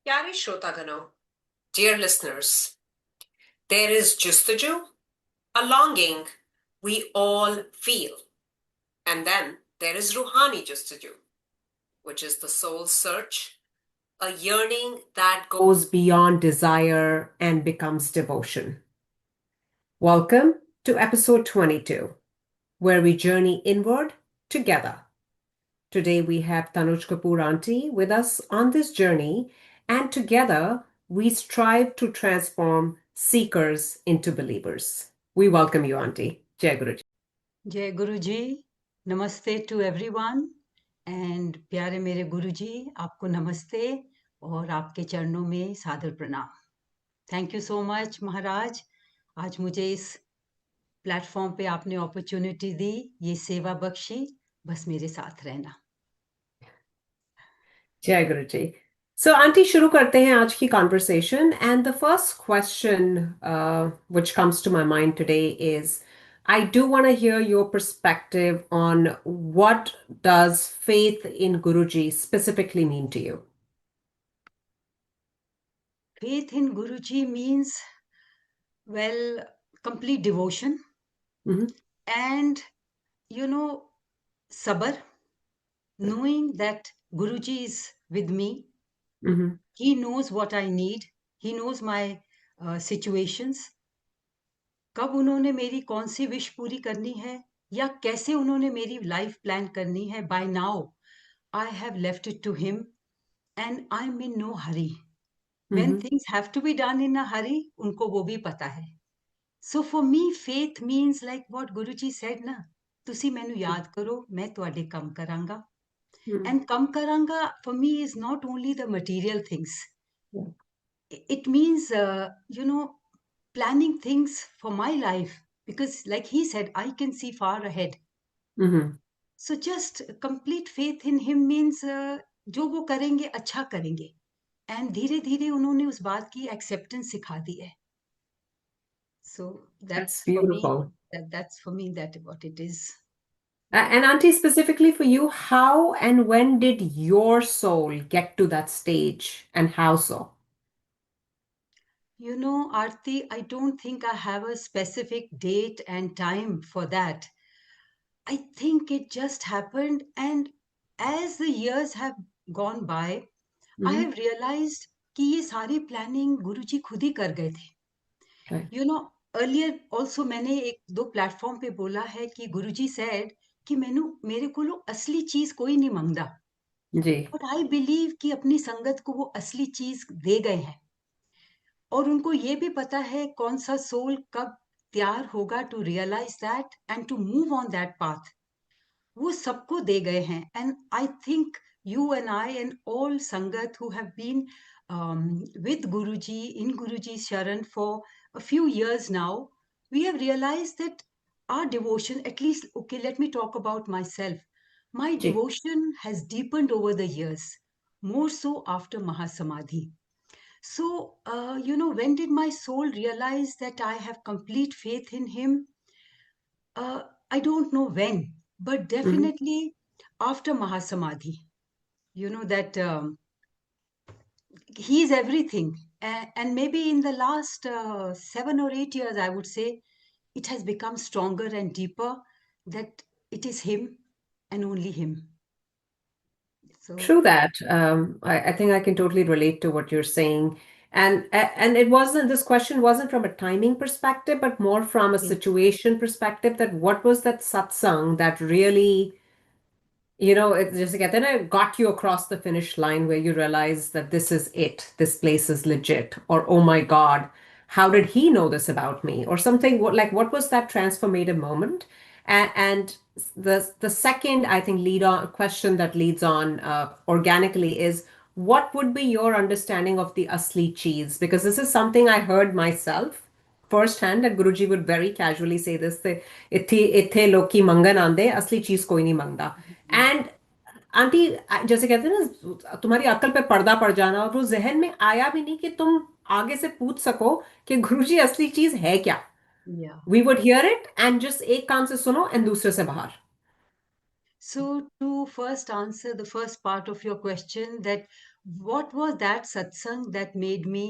प्यारे श्रोतागणों, dear listeners, there is Justaju, a longing we all feel. And then there is Ruhani Justaju, which is the soul search, a yearning that goes beyond desire and becomes devotion. Welcome to episode 22, where we journey inward together. Today we have Tanuj Kapoor Auntie with us on this journey, and together we strive to transform seekers into believers. We welcome you, Auntie. Jai Guruji. जय गुरु जी नमस्ते to everyone and प्यारे मेरे गुरु जी आपको नमस्ते और आपके चरणों में सादर प्रणाम थैंक यू सो मच महाराज आज मुझे इस प्लेटफॉर्म पे आपने अपॉर्चुनिटी दी ये सेवा बख्शी बस मेरे साथ रहना Jai Guruji. So, Auntie, शुरू करते हैं आज की conversation. And the first question which comes to my mind today is, I do want to hear your perspective on what does faith in Guruji specifically mean to you? faith in guru ji means well complete devotion Mhm, and you know sabr knowing that guruji is with me. mhm, He knows what I need. He knows my situations. कब उन्होंने मेरी कौन सी wish पूरी करनी है या कैसे उन्होंने मेरी लाइफ प्लान करनी है by now I have left it to him and I am in no hurry when mhm. Things have to be done in a hurry उनको वो भी पता है so for me faith means like what Guruji said ना ਤੁਸੀਂ ਮੈਨੂੰ ਯਾਦ ਕਰੋ ਮੈਂ ਤੁਹਾਡੇ ਕੰਮ ਕਰਾਂਗਾ Mhm. ਐਂਡ ਕੰਮ ਕਰਾਂਗਾ for me is not only the material things. Yeah. It means planning things for my life because like he said I can see far ahead. Mhm. So just complete faith in him means जो वो करेंगे अच्छा करेंगे and धीरे धीरे उन्होंने उस बात की एक्सेप्टेंस सिखा दी है so That's that's for me beautiful. that's for me that what it is. And Auntie, specifically for you, how and when did your soul get to that stage and how so? You know, Arti, I don't think I have a specific date and time for that. I think it just happened. And as the years have gone by, I Mhm. have realized कि ये सारी planning गुरुजी खुद ही कर गए थे. Okay. You know, earlier also मैंने एक दो प्लेटफॉर्म पे बोला है कि गुरुजी said कि मैनू मेरे को असली चीज कोई नहीं मांगदा. जी. But I believe कि अपनी संगत को वो असली चीज दे गए हैं. और उनको ये भी पता है कौन सा सोल कब तैयार होगा to realise that and to move on that path वो सबको दे गए हैं and I think you and I and all Sangat who have been with Guruji in Guruji's Sharan for a few years now, we have realized that our devotion, at least, okay, let me talk about myself. My जी. devotion has deepened over the years, more so after Mahasamadhi. So, when did my soul realize that I have complete faith in him? I don't know when, but Mhm. definitely after Mahasamadhi. You know that he is everything. And maybe in the last 7 or 8 years, I would say, it has become stronger and deeper that it is him and only him. So, True that. I think I can totally relate to what you're saying. And it wasn't, this question wasn't from a timing perspective, but more from a yes, situation perspective, that what was that satsang that really, it's just कहते हैं ना, got you across the finish line where you realize that this is it, this place is legit, or oh my God, how did he know this about me, or something. What was that transformative moment? And the second, I think, lead on question that leads on organically is, what would be your understanding of the asli cheese? Because this is something I heard myself firsthand, that Guruji would very casually say this, इथे इथे लोकी मंगन आंदे असली चीज कोई नहीं मंगता. And aunty, जैसे कहते हैं ना, तुम्हारी अक्ल पे पर्दा पड़ जाना, और वो जहन में आया भी नहीं कि तुम आगे से पूछ सको कि गुरुजी असली चीज है क्या. yeah. We would hear it and just एक कान से सुनो एंड दूसरे से बाहर. So to first answer the first part of your question, that what was that satsang that made me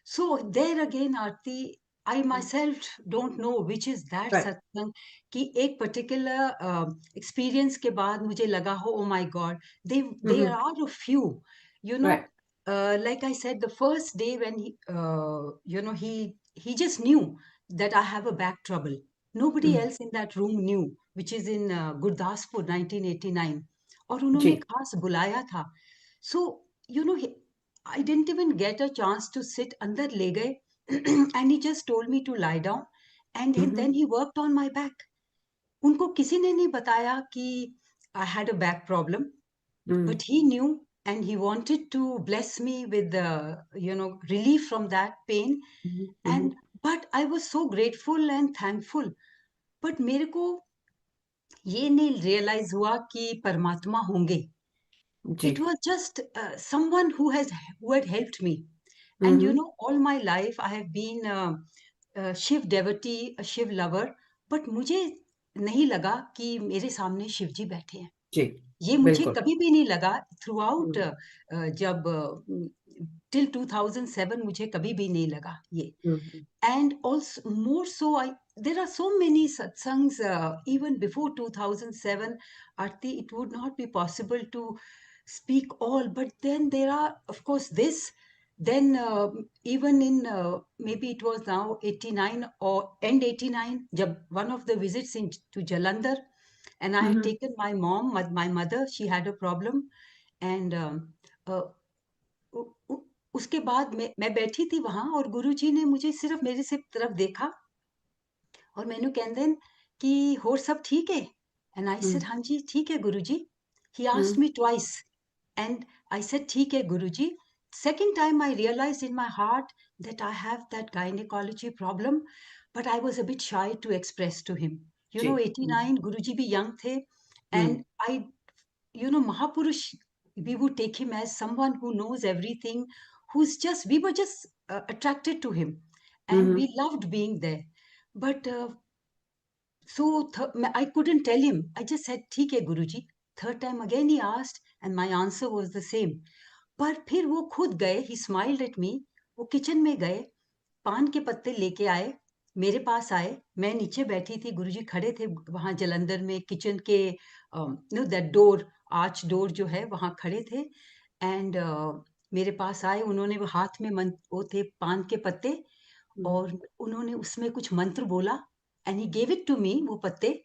so there again, Aarti, I myself don't know which is that Right. satsang कि एक particular experience के बाद मुझे लगा हो, oh my God, there Mm-hmm. are a few, you know, Right. like I said, the first day when he you know, he just knew that I have a back trouble. Nobody Mm-hmm. else in that room knew, which is in Gurdaspur 1989, और उन्होंने जी. खास बुलाया था. So you know, I didn't even get a chance to sit. अंदर ले गए and he just told me to lie down, and Mm-hmm. then he worked on my back. उनको किसी ने नहीं बताया कि I had a back problem, Mm-hmm. but he knew, and he wanted to bless me with the, you know, relief from that pain. Mm-hmm. And but I was so grateful and thankful. But मेरे को ये नहीं realise हुआ कि परमात्मा होंगे. It ji. was just someone who had helped me. And you Mm-hmm. know, all my life I have been a Shiv devotee, a Shiv lover, but मुझे नहीं लगा कि मेरे सामने शिव जी बैठे हैं. जी. ये मुझे बिल्कुल. कभी भी नहीं लगा थ्रू आउट, Mm-hmm. जब टिल 2007 मुझे कभी भी नहीं लगा ये. Mm-hmm. And also more so, there are so many satsangs even before 2007, Arti. It would not be possible to speak all, but then there are, of course, this. Then even in maybe it was now 89 or end 89, jab one of the visits to Jalandhar, and I had Mm-hmm. taken my mom, my mother, she had a problem. And uh, उ- उ- उसके बाद मैं बैठी थी वहां, और गुरुजी ने मुझे सिर्फ मेरी सिर्फ तरफ देखा, और मैंने कहते कि होर सब ठीक है. एंड आई सेड, हाँ जी ठीक है Guruji. He asked Mm-hmm. Me twice, and I said ठीक है गुरुजी. Second time I realized in my heart that I have that gynecology problem, but I was a bit shy to express to him. You know, ji. 89, Guruji bhi young the, Mm-hmm. and I, you know, Mahapurush, we would take him as someone who knows everything, who's just, we were just attracted to him, and Mm-hmm. we loved being there. But so I couldn't tell him. I just said, ठीक है गुरुजी. Third time again he asked, and my answer was the same. पर फिर वो खुद गए, he smiled at me. वो kitchen में गए, पान के पत्ते लेके आए, मेरे पास आए. मैं नीचे बैठी थी, गुरुजी खड़े थे वहां जलंधर में किचन के, know that door, arch door जो है वहां खड़े थे. एंड मेरे पास आए, उन्होंने वो हाथ में वो थे पान के पत्ते, और उन्होंने उसमें कुछ मंत्र बोला, and he gave it to me, वो पत्ते.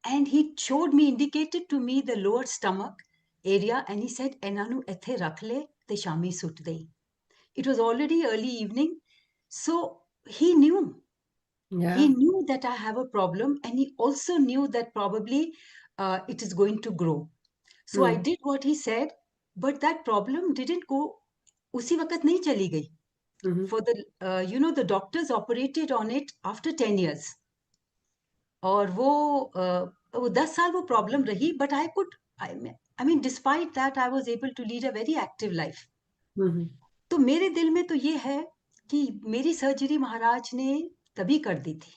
And he showed me, indicated to me the lower stomach area, and he said, एनानु एथे रख ले ते शामी सुट दे. It was already early evening, so he knew. He Yeah. knew that I have a problem, and he also knew that probably it is going to grow. So I Mm-hmm. did what he said, but that problem didn't go. उसी वक्त नहीं चली गई. Mm-hmm. For the you know, the doctors operated on it after 10 years. और वो 10 साल वो problem रही, but I could, I mean despite that I was able to lead a very active life. Mm-hmm. तो मेरे दिल में तो ये है कि मेरी सर्जरी महाराज ने तभी कर दी थी,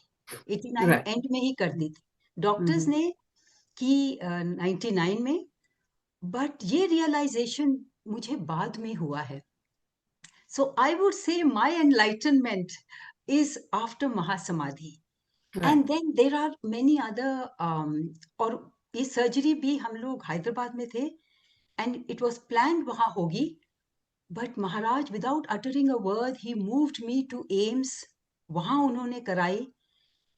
89 Right. एंड में ही कर दी थी. Doctors Mm-hmm. ने की 99 में, बट ये रियलाइजेशन मुझे बाद में हुआ है. So I would say my enlightenment is after mahasamadhi. Right. And then there are many other, और ये सर्जरी भी हम लोग हैदराबाद में थे, एंड इट वाज प्लान वहां होगी. But Maharaj, without uttering a word, he moved me to AIIMS. वहां उन्होंने कराई.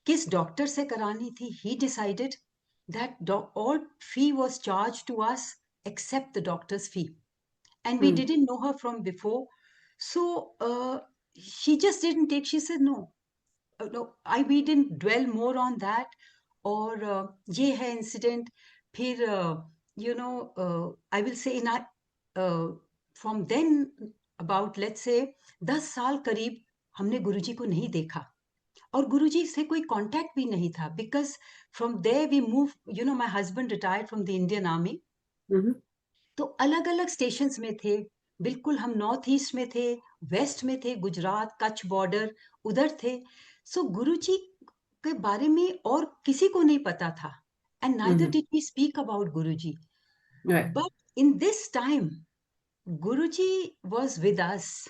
किस डॉक्टर से करानी थी, he decided that all fee was charge to us except the doctor's fee, and we Mm-hmm. didn't know her from before. So she just didn't take. She said no. No, we didn't dwell more on that. और ये है incident. फिर you know, I will say in from then, about let's say 10 साल करीब हमने गुरुजी को नहीं देखा, और गुरुजी से कोई कांटेक्ट भी नहीं था, because from there we move, you know, my husband retired from the Indian army. Mm-hmm. तो अलग अलग स्टेशंस में थे. बिल्कुल हम नॉर्थ ईस्ट में थे, वेस्ट में थे, गुजरात कच्छ बॉर्डर उधर थे. सो गुरुजी के बारे में और किसी को नहीं पता था. and neither did we speak about Guruji. Right. But in this time, Guruji was with us.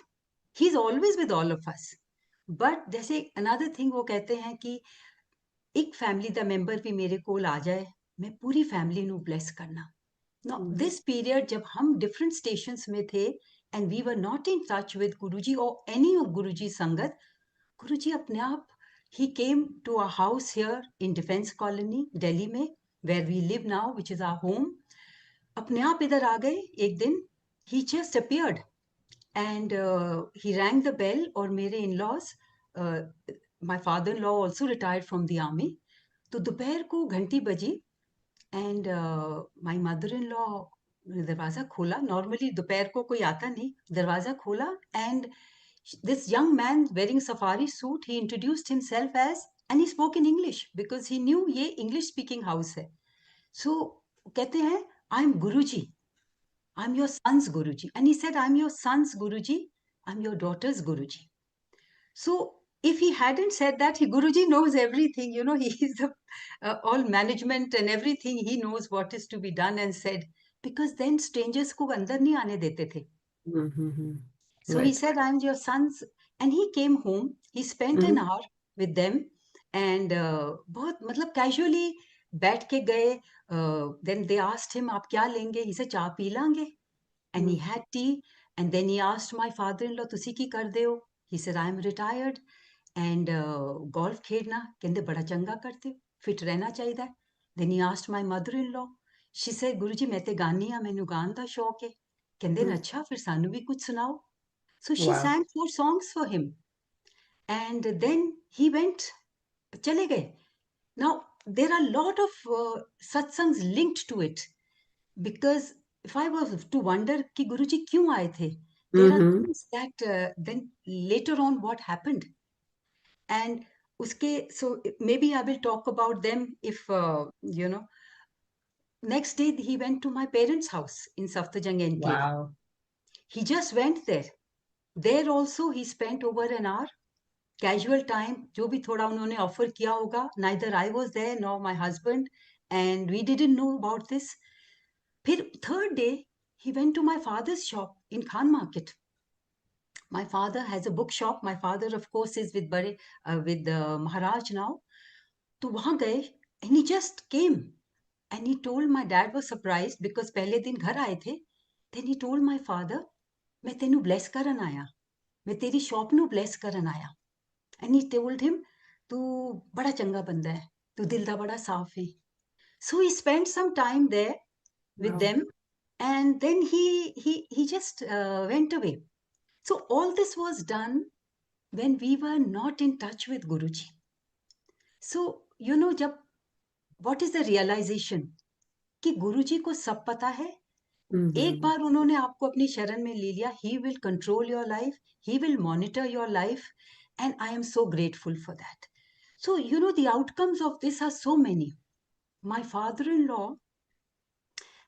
He's always with all of us. But जैसे another thing वो कहते हैं कि एक फैमिली दा मैंबर भी मेरे कोल आ जाए, मैं पूरी फैमिली ਨੂੰ bless करना. Now, this period जब हम different stations में थे and we were not in touch with Guruji or any of Guruji संगत, Guruji अपने आप he came to our house here in Defense Colony, Delhi में, where we live now, which is our home. अपने आप इधर आ गए एक दिन. He just appeared and he rang the bell. और मेरे in-laws, my father-in-law also retired from the army. तो दोपहर को घंटी बजी and my mother-in-law ने दरवाजा खोला. Normally दोपहर को कोई आता नहीं. दरवाजा खोला and this young man wearing safari suit, he introduced himself as, and he spoke in English because he knew ये English speaking house है. So कहते हैं, I'm Guruji. I'm your son's Guruji. And he said, I'm your son's Guruji. I'm your daughter's Guruji. So if he hadn't said that, Guruji knows everything. You know, he is the all management and everything. He knows what is to be done and said. Because then strangers को अंदर नहीं आने देते थे. So he Right. said, I'm your son's. And he came home. He spent an hour with them. And बहुत मतलब casually बैठ के गए. Then they asked him, आप क्या लेंगे? He said, चाय P Lange. And he had tea. And then he asked my father-in-law, तुसी की कर दे हो? He said, I'm retired. And golf खेलना कहंदे बड़ा चंगा करते हो. Fit रहना चाहिए. Then he asked my mother-in-law. She said, गुरुजी मैं ते गानी हाँ, मैनू गान दा शौक है. कहंदे अच्छा फिर सानू भी कुछ सुनाओ. So she Wow. sang 4 songs for him. And then he went, चले गए. Now, there are a lot of satsangs linked to it. Because if I was to wonder कि गुरुजी क्यों आए थे, there are things that then later on what happened. And uske, so maybe I will talk about them if, you know, next day he went to my parents' house in Safdarjung enclave. Wow. He just went there. There also he spent over an hour. Casual time, जो भी थोड़ा उन्होंने offer किया होगा, neither I was there nor my husband, and we didn't know about this. फिर third day, he went to my father's shop in Khan Market. My father has a bookshop. My father, of course, is with Maharaj now. तो वहाँ गए, and he just came. And he told, my dad was surprised because पहले दिन घर आए थे. Then he told my father, मैं तेनू bless करन आया. मैं तेरी shop नू bless करन आया. And he told him, तू बड़ा चंगा बंदा है. तू दिल दा बड़ा साफ है. So he spent some time there with them. And then he just went away. So all this was done when we were not in touch with Guruji. So, you know, what is the realization? कि गुरुजी को सब पता है. एक बार उन्होंने आपको अपनी शरण में ले लिया. He will control your life. He will monitor your life. And I am so grateful for that. So, you know, the outcomes of this are so many. My father-in-law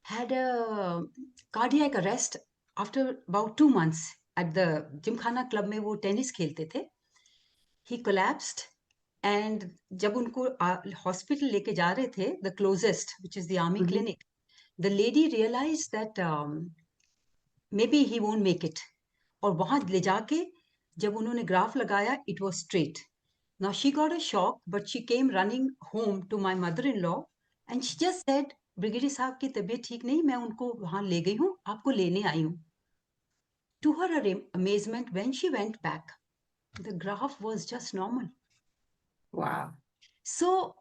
had a cardiac arrest after about 2 months at the Gymkhana Club में वो tennis खेलते थे. He collapsed and जब उनको hospital लेके जा रहे थे, the closest, which is the army clinic, the lady realized that maybe he won't make it. और वहाँ ले जाके जब उन्होंने ग्राफ लगाया, it was straight. Now she got a shock, but she came running home to my mother-in-law and she just said, brigadier साहब की तबीयत ठीक नहीं, मैं उनको वहां ले गई हूँ, आपको लेने आई हूँ. To her amazement, when she went back, the graph was just normal. Wow. So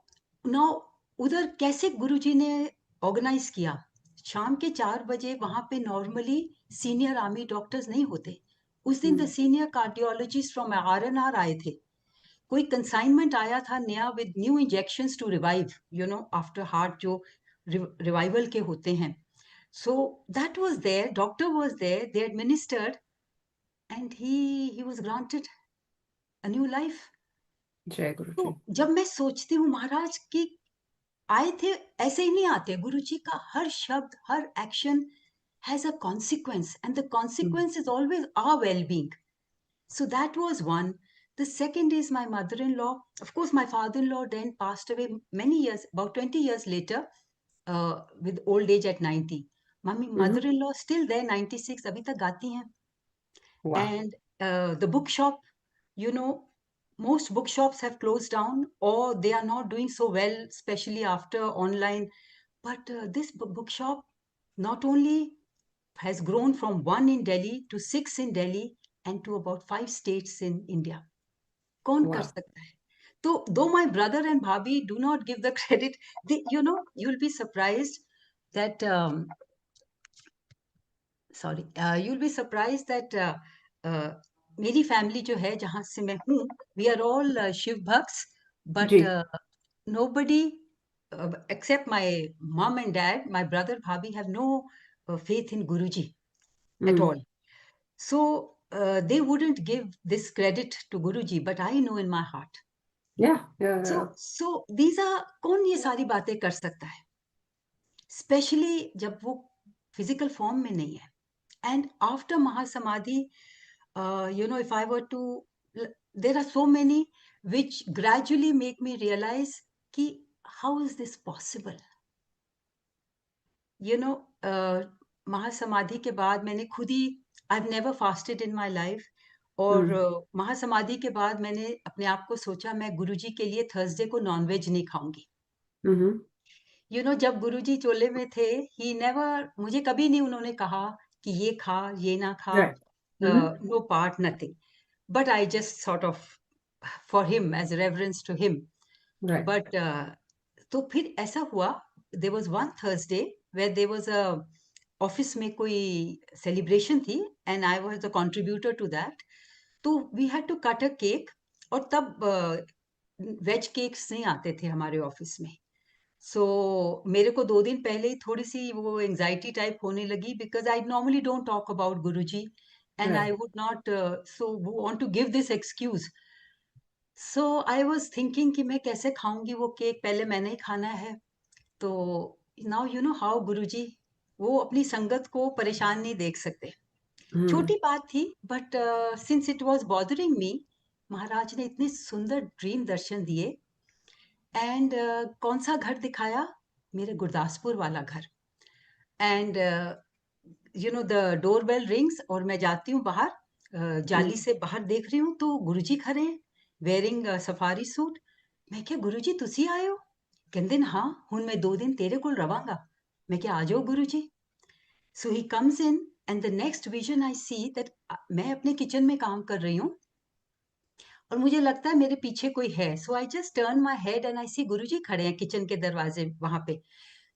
now उधर कैसे गुरुजी ने ऑर्गेनाइज किया. शाम के 4 बजे वहां पे नॉर्मली सीनियर आर्मी डॉक्टर्स नहीं होते. उस दिन the senior cardiologist from RNR आए थे. कोई कंसाइनमेंट आया था नया with new injections to revive, you know, after heart जो रिवाइवल के होते हैं. So that was there, doctor was there, they administered, and he was granted a new life. Jai Guru तो Ji. जब मैं सोचती हूँ महाराज कि आए थे, ऐसे ही नहीं आते. गुरु जी का हर शब्द, हर action has a consequence, and the consequence is always our well-being. So that was one. The second is my mother-in-law. Of course, my father-in-law then passed away many years, about 20 years later, with old age at 90. Mummy, Mm-hmm. mother-in-law still there, 96, अभी तक गाती हैं. Wow. And the bookshop, you know, most bookshops have closed down or they are not doing so well, especially after online. But this bookshop not only has grown from one in Delhi to six in Delhi and to about 5 states in India. कौन कर Wow. सकता है? So, though my brother and bhabhi do not give the credit, you'll be surprised that you'll be surprised that मेरी family जो है जहां से मैं हूँ, we are all Shiv भक्ts, but ji. nobody except my mom and dad, my brother bhabhi have no faith in Guruji at Mm. all. So they wouldn't give this credit to Guruji, but I know in my heart. Yeah. Yeah. So Yeah. so these are कौन ये सारी बातें कर सकता है, specially जब वो physical form में नहीं है. And after Mahasamadhi, if I were to, there are so many which gradually make me realize कि how is this possible? You know, महासमाधि के बाद मैंने खुद ही, I've never fasted in my life. और Mm. महासमाधि के बाद मैंने अपने आप को सोचा मैं गुरुजी के लिए थर्सडे को नॉनवेज नहीं खाऊंगी. Mm-hmm. जब गुरुजी चोले में थे, ही नेवर, मुझे कभी नहीं उन्होंने कहा कि ये खा, ये ना खा, Right. Mm-hmm. No part, nothing. But I just sort of for him as reverence to him. Right. But तो फिर ऐसा हुआ, there was one Thursday where there was a office में कोई सेलिब्रेशन थी and I was the contributor to that. तो we had to cut a cake. और तब वेज केक्स नहीं आते थे हमारे ऑफिस में. सो मेरे को 2 दिन पहले ही थोड़ी सी वो एंजाइटी टाइप होने लगी, because I normally don't talk about Guruji and I Right. Would not so want to give this excuse. So I was thinking कि मैं कैसे खाऊंगी वो केक, पहले मैंने ही खाना है. तो नाउ यू नो हाउ गुरुजी, वो अपनी संगत को परेशान नहीं देख सकते. Mm. छोटी बात थी, but since it was bothering me, Maharaj ने इतने सुंदर ड्रीम दर्शन दिए. एंड कौन सा घर दिखाया? मेरे गुरदासपुर वाला घर. And the door bell rings और मैं जाती हूँ बाहर, जाली Mm. से बाहर देख रही हूँ तो गुरुजी खड़े हैं वेयरिंग सफारी सूट. मैं क्या, गुरुजी तुसी आए हो? कहते हाँ, हूँ मैं 2 दिन तेरे को रवांगा. मैं क्या, आ जाओ Guruji. So he comes in and the next vision I see that मैं अपने किचन में काम कर रही हूँ और मुझे लगता है मेरे पीछे कोई है. So I just turn my head and I see Guruji खड़े हैं किचन के दरवाजे वहां पे.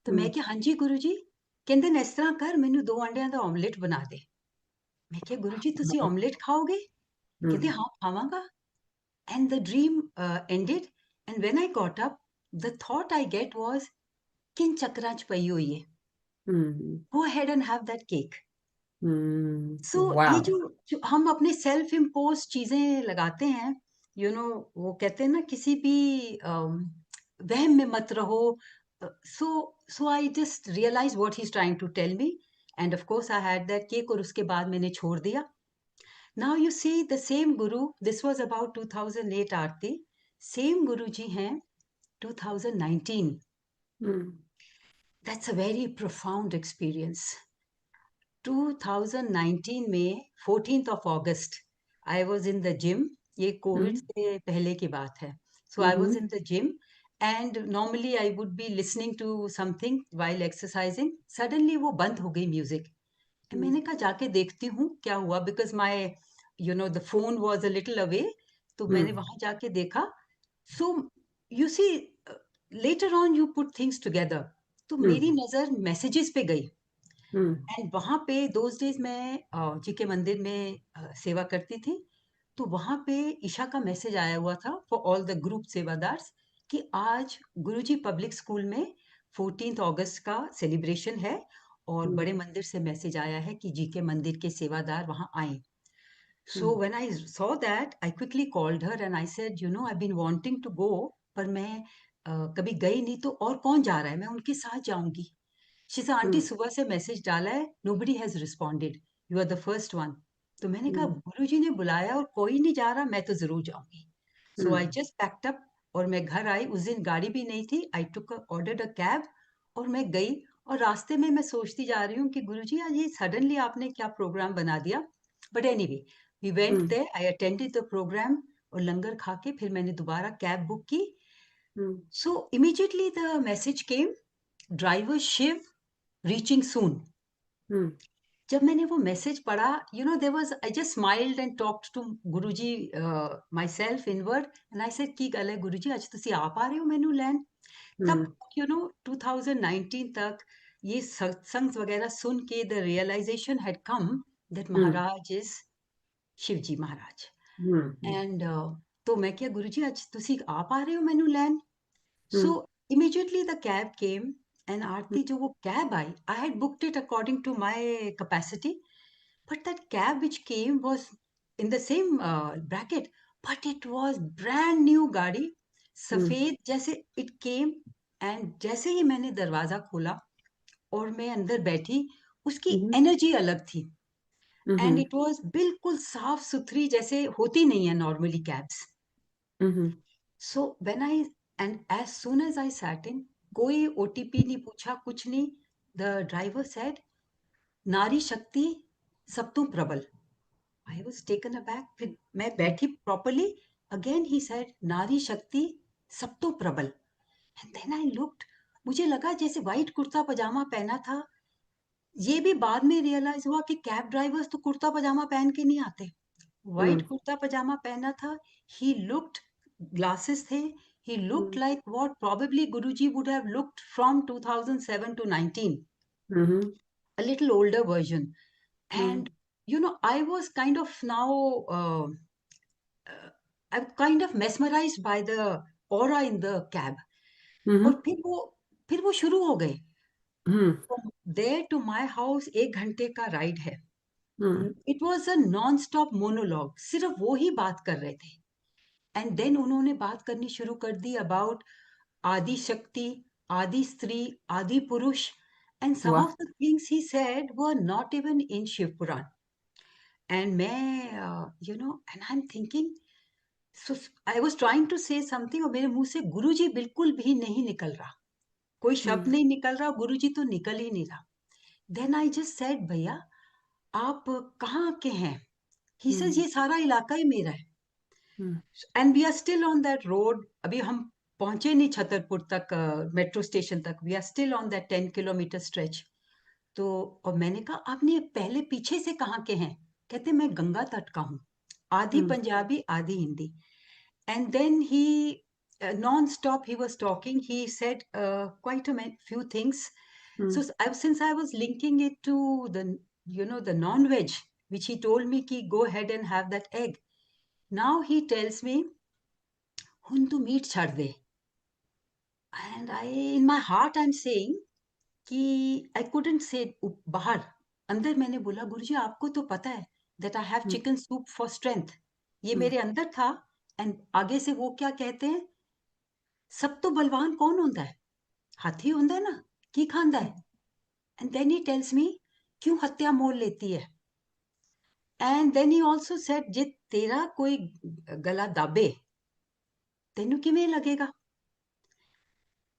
तो मैं Mm. क्या, हाँ जी गुरुजी. कहते ने इस तरह कर, मैनू 2 अंडियां दा ऑमलेट बना दे. मैं क्या, गुरुजी तुसी ऑमलेट खाओगे? कहते Mm. हाँ खावांगा. And the dream ended. And when I got up, the thought I get was, किन चक्रां च पई हुई है, Mm. Go ahead and have that cake. Mm. So ये Wow. जो हम अपने सेल्फ इम्पोज चीजें लगाते हैं, वो कहते हैं ना, किसी भी वहम में मत रहो. So so I just realise what he is trying to tell me. And of course I had that cake और उसके बाद मैंने छोड़ दिया. Now you see the same guru, this was about 2008 Aarti. Same guru ji हैं 2019. Mm. That's a very profound experience. 2019 में 14th of August I was in the gym. ये Covid Mm. से पहले की बात है. So I was Mm-hmm. In the gym and normally I would be listening to something while exercising. Suddenly वो बंद हो गई म्यूजिक. Mm. मैंने कहा जाके देखती हूँ क्या हुआ, because my the phone was a little away. तो मैंने Mm. वहां जाके देखा. So you see, later on you put things together. तो मेरी Mm. नजर मैसेजेस पे गई. Mm. एंड वहां पे दोज डेज मैं जी के मंदिर में सेवा करती थी. तो वहां पे ईशा का मैसेज आया हुआ था फॉर ऑल द ग्रुप सेवादार्स कि आज गुरुजी पब्लिक स्कूल में 14th अगस्त का सेलिब्रेशन है और Mm. बड़े मंदिर से मैसेज आया है कि जी के मंदिर के सेवादार वहां आए. So Mm. When I saw that I quickly called her and I said I been wanting to go, पर मैं कभी गई नहीं, तो और कौन जा रहा है, मैं उनके साथ जाऊंगी. शी से आंटी Mm. सुबह से मैसेज डाला है, nobody has responded, you are the first one. तो मैंने कहा गुरुजी ने बुलाया और कोई नहीं जा रहा, मैं तो जरूर जाऊंगी। सो आई जस्ट पैक्ड अप और मैं घर आई। उस दिन गाड़ी भी नहीं थी। आई टुक ऑर्डर्ड अ कैब और मैं गई। और रास्ते में मैं सोचती जा रही हूँ कि गुरुजी आज ये सडनली आपने क्या प्रोग्राम बना दिया। But anyway we went there, I attended the programme और लंगर खा के फिर मैंने दोबारा कैब बुक की। So immediately the message came, driver Shiv reaching soon. जब मैंने वो मैसेज पढ़ा, you know there was, I just smiled and talked to Guruji myself inward and I said की गल है गुरुजी अज तुसी आ पा रहे हो मैनू लैन। तब यू नो 2019 तक ये सत्संग वगैरह सुन के the realisation had come that Maharaj is Shivji Maharaj. And तो मैं क्या गुरुजी अज तुसी आ पा रहे हो मैनू लैन। सो immediately the cab came and Aarti जो वो cab I, I had booked it according to my capacity, but that cab which came was in the same bracket, but it was brand new गाड़ी, सफेद जैसे it came। and जैसे ही मैंने दरवाजा खोला और मैं अंदर बैठी, उसकी एनर्जी अलग थी। एंड इट वाज बिल्कुल साफ सुथरी जैसे होती नहीं है normally cabs. So when I and as soon as I sat in, कोई ओटीपी नहीं पूछा, कुछ नहीं। द ड्राइवर सेड नारी शक्ति सब तो प्रबल। I was taken aback. फिर मैं बैठी प्रॉपर्ली। अगेन ही सेड नारी शक्ति सब तो प्रबल। एंड देन आई लुक्ड, मुझे लगा जैसे वाइट कुर्ता पजामा पहना था। ये भी बाद में रियलाइज हुआ कि कैब ड्राइवर्स तो कुर्ता पजामा पहन के नहीं आते। वाइट कुर्ता पजामा पहना था। ही लुक्ड, ग्लासेस थे। He looked like what probably Guruji would have looked from 2007 to 19, a little older version. And you know I was kind of now I'm kind of mesmerized by the aura in the cab. और फिर वो शुरू हो गए। From there to my house 1 घंटे का ride है। It was a non stop monologue, सिर्फ वो ही बात कर रहे थे। एंड देन उन्होंने बात करनी शुरू कर दी अबाउट आदि शक्ति, आदि स्त्री, आदि पुरुष। And some of the things he said were not even in Shiv Puran. And मैं you know and I am thinking, so I was trying to say something और मेरे मुंह से गुरुजी बिल्कुल भी नहीं निकल रहा, कोई शब्द नहीं निकल रहा, गुरुजी तो निकल ही नहीं रहा। देन आई जस्ट सेड भैया आप कहाँ के हैं? ही सेज ये सारा इलाका ही मेरा है। And we are still on that road. अभी हम पहुंचे नहीं छतरपुर तक, मेट्रो स्टेशन तक। We are still on that 10 kilometre stretch. तो और मैंने कहा आपने पहले पीछे से कहाँ के हैं? कहते मैं गंगा तट का हूँ, आधी पंजाबी आधी Hindi. And then he non stop he was talking. He said quite a few things. So since I was linking it to the, you know, the non-veg, which he told me ki go ahead and have that egg. Now he tells me hun tu meat chhad de. And I, in my heart I'm saying कि I couldn't say बाहर। अंदर मैंने बोला गुरुजी आपको तो पता है that I have chicken soup for strength। ये मेरे अंदर था। एंड आगे से वो क्या कहते हैं, सब तो बलवान कौन होता है? हाथी होता है ना, की खांदा है। And then he tells me क्यों हत्या मोल लेती है। And then he also said जे तेरा कोई गला दाबे तेनू किवें लगेगा।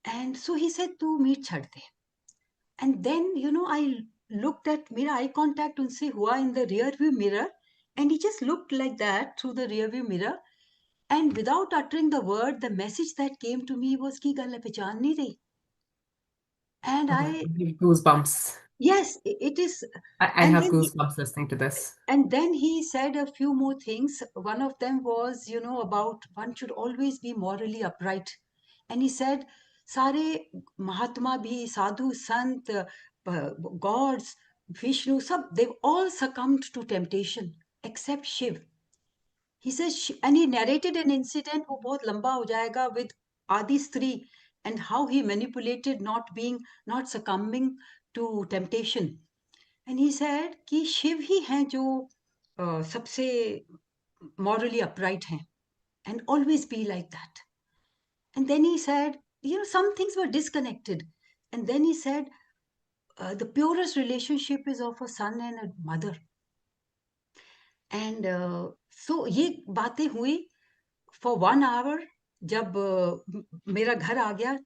एंड सो ही सेड तू मीट छड़ दे। And then you know I looked at, मेरा आई कांटेक्ट उनसे हुआ in the rear view mirror. And he just looked like that through the rear view mirror. And without uttering the word the message that came to me was की गल पहचान नहीं रही। And I, Goosebumps. yes, it is। I And have then goosebumps listening to this. and then he said a few more things. One of them was, you know, about one should always be morally upright. And he said सारे महात्मा भी, साधु संत, gods, Vishnu, सब, they've all succumbed to temptation except Shiv. He says, and he narrated an incident वो बहुत लंबा हो जाएगा with Adi Stri and how he manipulated not succumbing to temptation. And he said कि शिव ही हैं जो सबसे morally upright हैं and always be like that. And then he said, you know, some things were disconnected. And then he said, the purest relationship is of a son and a mother. And so ये बातें हुई for 1 our, जब मेरा घर आ गया।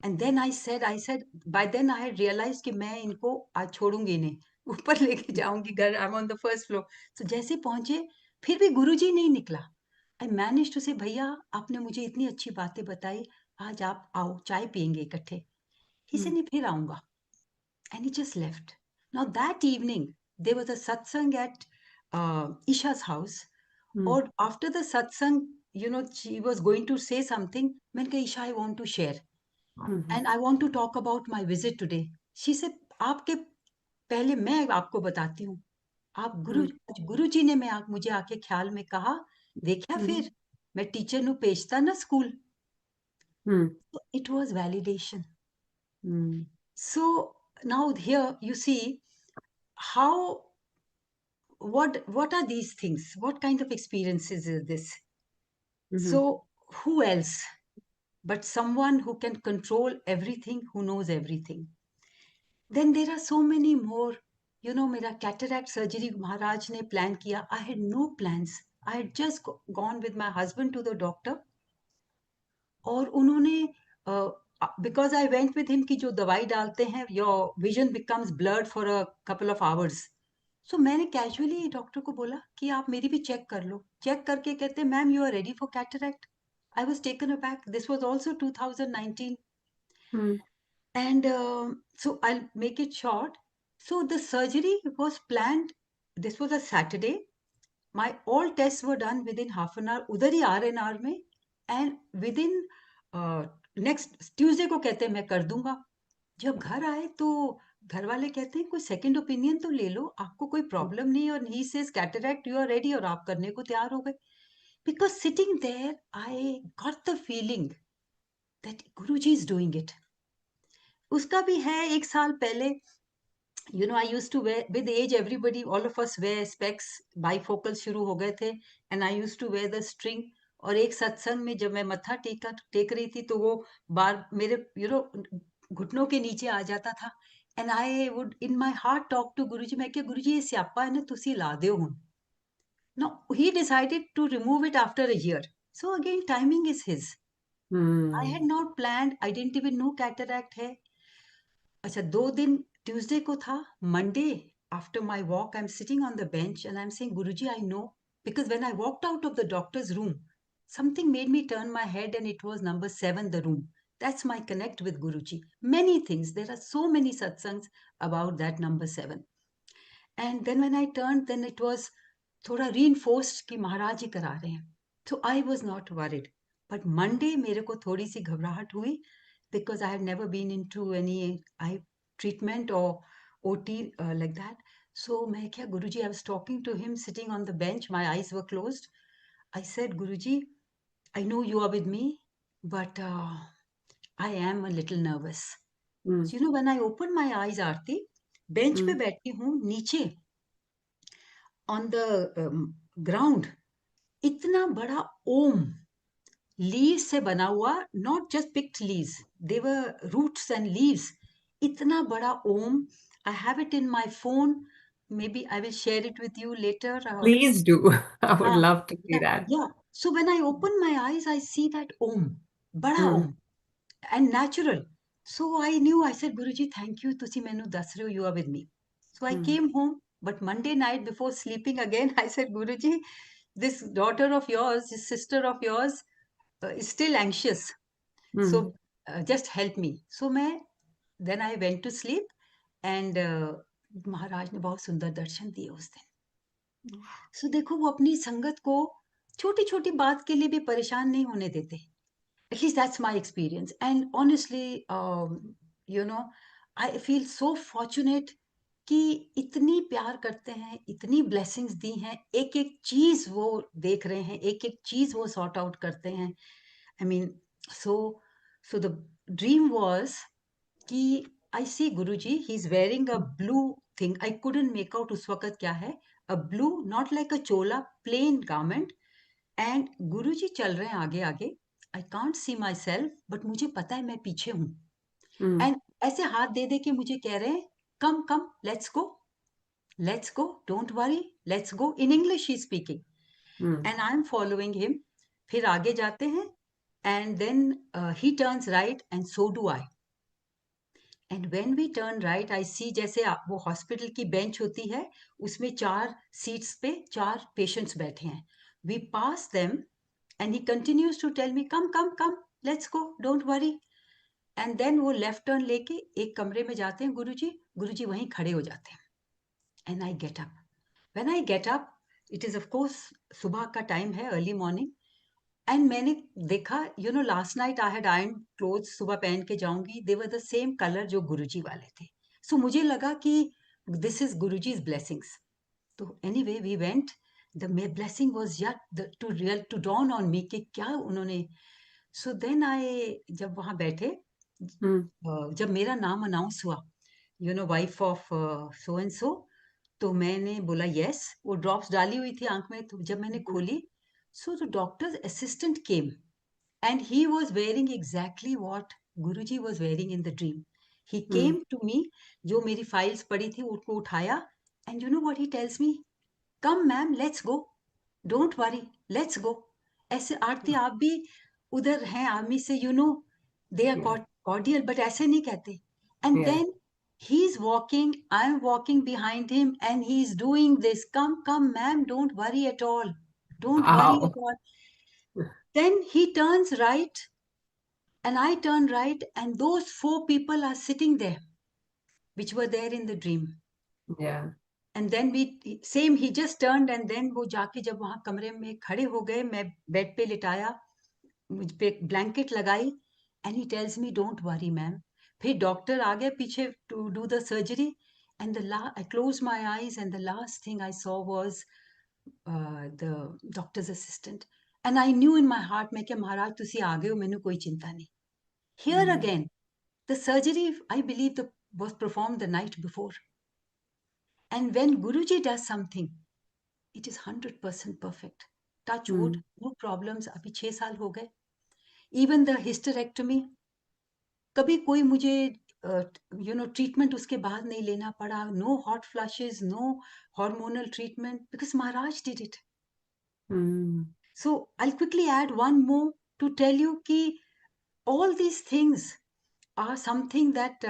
And then I said bye then I had realise कि मैं इनको आज छोड़ूंगी नहीं, ऊपर लेके जाऊंगी घर। I am on the first floor. तो जैसे पहुंचे, फिर भी गुरुजी नहीं निकला। आई मैनेज टू से, भैया आपने मुझे इतनी अच्छी बातें बताई, आज आप आओ चाय पियेंगे इकट्ठे। ही से हम्म नहीं, फिर आऊंगा। And he just left. Now that evening there was a satsang at Isha's house. Hmm और after the satsang, she was going to say something. मैंने कहा, Isha, I want to share hmm and I want to talk about my visit today. She say, आपके पहले मैं आपको बताती हूँ। आप हम्म गुरु जी ने मुझे आके ख्याल में कहा, देखा हम्म फिर मैं टीचर नु भेजता ना school. Hmm So it was validation. Hmm So now here you see how, what are these things? What kind of experiences is this? Hmm So who else but someone who can control everything, who knows everything? Then there are so many more. मेरा cataract surgery महाराज ने plan किया. I had no plans. I had just gone with my husband to the doctor. और उन्होंने, because I went with him कि जो दवाई डालते हैं, your vision becomes blurred for a couple of hours. So मैंने casually डॉक्टर को बोला कि आप मेरी भी चेक कर लो। चेक करके कहते, ma'am you are ready for cataract. I was taken aback. This was also 2019. Hmm And so I'll make it short. So the surgery was planned. This was a Saturday. My all tests were done within half an hour, उधर ही RNR में. And within next Tuesday को कहते हैं मैं कर दूंगा। जब घर आए तो घर वाले कहते हैं, कोई सेकंड ओपिनियन तो ले लो, आपको कोई प्रॉब्लम नहीं। और he says cataract, you are ready, और आप करने को तैयार हो गए। Because sitting there I got the feeling that Guruji is doing it. उसका भी है 1 साल पहले। I used to wear, with age everybody, all of us wear specs, bifocal शुरू हो गए थे। And I used to wear the string. और एक सत्संग में जब मैं मत्था टेक रही थी, तो वो बार मेरे घुटनों के नीचे आ जाता था। And I would in my heart talk to गुरुजी। मैं क्या, गुरुजी ये स्यापा है ना, तुसी ला दियो हुन। Now he decided to remove it after a year. So again, timing is his. I had hmm not planned. I didn't even know cataract है। अच्छा, 2 दिन, ट्यूसडे को था। Monday, after my walk, I am sitting on the bench and I am saying, Guruji I know, because when I walked out of the doctor's room, something made me turn my head, and it was number 7, the room. That's my connect with Guruji. Many things. There are so many satsangs about that number 7. And then when I turned, then it was थोड़ा reinforced कि महाराज ही करा रहे हैं. So I was not worried. But Monday मेरे को थोड़ी सी घबराहट हुई, because I had never been into any eye treatment or OT like that. So मैं क्या, Guruji, I was talking to him sitting on the bench. My eyes were closed. I said, Guruji, I know you are with me, but I am a little nervous. Hmm So when I opened my eyes, Aarti, bench पे हम्म बैठी हूँ, नीचे on the ground, इतना बड़ा ओम, leave से बना हुआ, not just picked leaves, they were roots and leaves. इतना बड़ा Om. I have it in my phone. maybe I will share it with you later. Please do. I would हाँ, love to see yeah, that. yeah. So when I open my eyes, I see that om, बड़ा Mm, om, and natural. So I knew, I said, Guruji, thank you. ਤੁਸੀਂ ਮੈਨੂੰ ਦੱਸ ਰਹੇ ਹੋ, you are with me. So I mm, came home, but Monday night before sleeping again, I said, Guruji, this daughter of yours, this sister of yours, is still anxious. So mm. just help me. So then I went to sleep, and महाराज ने बहुत सुंदर दर्शन दिए उस दिन। सो देखो, वो अपनी संगत को छोटी छोटी बात के लिए भी परेशान नहीं होने देते। At least that's my experience. And honestly, I feel so fortunate कि इतनी प्यार करते हैं, इतनी ब्लेसिंग्स दी हैं, एक एक चीज वो देख रहे हैं, एक एक चीज वो सॉर्ट आउट करते हैं। I mean, so so the dream was कि I see Guruji, he is wearing a blue thing. I couldn't make out उस वक्त क्या है। A blue, not like a chola, plain garment. And Guruji चल रहे हैं आगे आगे। I can't see myself, but मुझे पता है मैं पीछे हूं। Mm, एंड ऐसे हाथ दे दे के मुझे कह रहे हैं, come come let's go. let's go, don't worry, let's go. In English he's speaking Hmm. and I'm following him. फिर आगे जाते हैं and then he turns right and so do I. And when we turn right, I see जैसे वो hospital की bench होती है, उसमें 4 सीट्स पे 4 पेशेंट्स बैठे हैं. We pass them and he continues to tell me, come, come, come, let's go, don't worry. And then वो लेफ्ट टर्न लेके एक कमरे में जाते हैं गुरुजी वहीं खड़े हो जाते हैं. And I get up. When I get up, it is of course सुबह का टाइम है, अर्ली मॉर्निंग. एंड मैंने देखा, last night I had iron clothes, सुबह पहन के जाऊंगी, they were the same colour जो गुरुजी वाले थे. सो मुझे लगा कि दिस इज गुरुजी's ब्लेसिंग्स. तो anyway we went. The blessing was yet to dawn on me कि क्या उन्होंने. सो देन आई जब वहां बैठे, Hmm. जब मेरा नाम अनाउंस हुआ, wife of so and so, तो मैंने बोला यस. वो ड्रॉप्स डाली हुई थी आंख में, तो जब मैंने खोली, so the doctors assistant came and he was wearing exactly what Guruji was wearing in the dream. He Hmm. came to me, जो मेरी फाइल्स पड़ी थी उसको उठाया, and you know what he tells me? Come ma'am, let's go. Don't worry, let's go. ऐसे आरती आप भी उधर हैं आर्मी से, they are Yeah. cordial, but ऐसे नहीं कहते. And Yeah. then he's walking, I'm walking behind him, and he's doing this. Come, come, ma'am, don't worry at all. Don't worry Wow. at all. Then he turns right, and I turn right, and those 4 people are sitting there, which were there in the dream. Yeah. And then he just turned, and then वो जाके जब वहां कमरे में खड़े हो गए, मैं बेड पे लिटाया, मुझ पे ब्लैंकेट लगाई, and he tells me, don't worry ma'am. फिर डॉक्टर आ गया पीछे to do the surgery, and I closed my eyes, and the last thing I saw was the doctor's assistant. And I knew in my heart, मैं क्या महाराज तुसी आ गए हो, मैंने कोई चिंता नहीं. Here Hmm. again, the surgery, I believe, was performed the night before. And when Guruji does something, it is 100% perfect. Touch wood, Hmm. no problems. अभी 6 साल हो गए. Even the hysterectomy, कभी कोई मुझे treatment उसके बाद नहीं लेना पड़ा. No hot flushes, no hormonal treatment, because Maharaj did it. Hmm. So I'll quickly add one more to tell you कि all these things are something that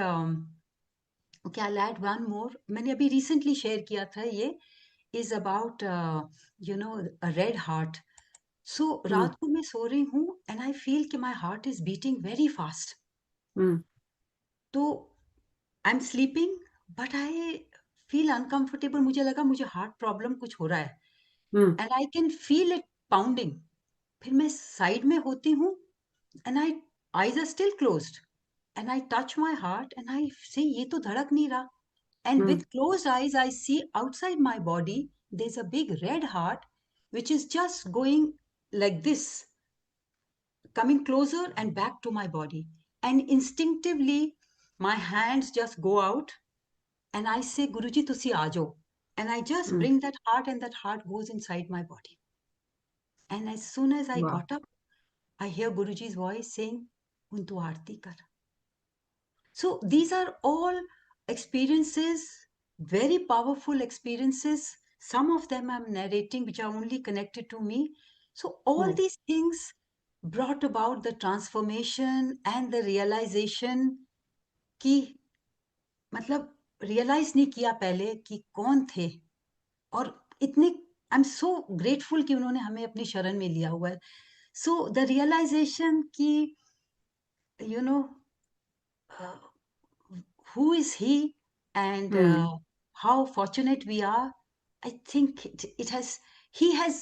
okay, I'll add one more. मैंने अभी recently share किया था ये, is about a red heart. So Hmm. रात को मैं सो रही हूँ and I feel कि my heart is beating very fast. Hmm. तो I'm sleeping but I feel uncomfortable. मुझे लगा मुझे heart problem कुछ हो रहा है, Hmm. and I can feel it pounding. फिर मैं side में होती हूँ and I eyes are still closed, and I touch my heart and I say ये तो धड़क नहीं रहा. And Hmm. with closed eyes, I see outside my body, there's a big red heart, which is just going like this, coming closer and back to my body. And instinctively, my hands just go out and I say, Guruji, tusi aajo. And I just Hmm. bring that heart, and that heart goes inside my body. And as soon as I Wow. got up, I hear Guruji's voice saying, Untu aarti kar. So these are all experiences, very powerful experiences. Some of them I'm narrating, which are only connected to me. So all Yeah. these things brought about the transformation and the realization कि मतलब realize नहीं किया पहले कि कौन थे, और इतने आई एम सो ग्रेटफुल कि उन्होंने हमें अपनी शरण में लिया हुआ है. सो द रियलाइजेशन कि you know who is he, and Hmm. how fortunate we are. I think it has he has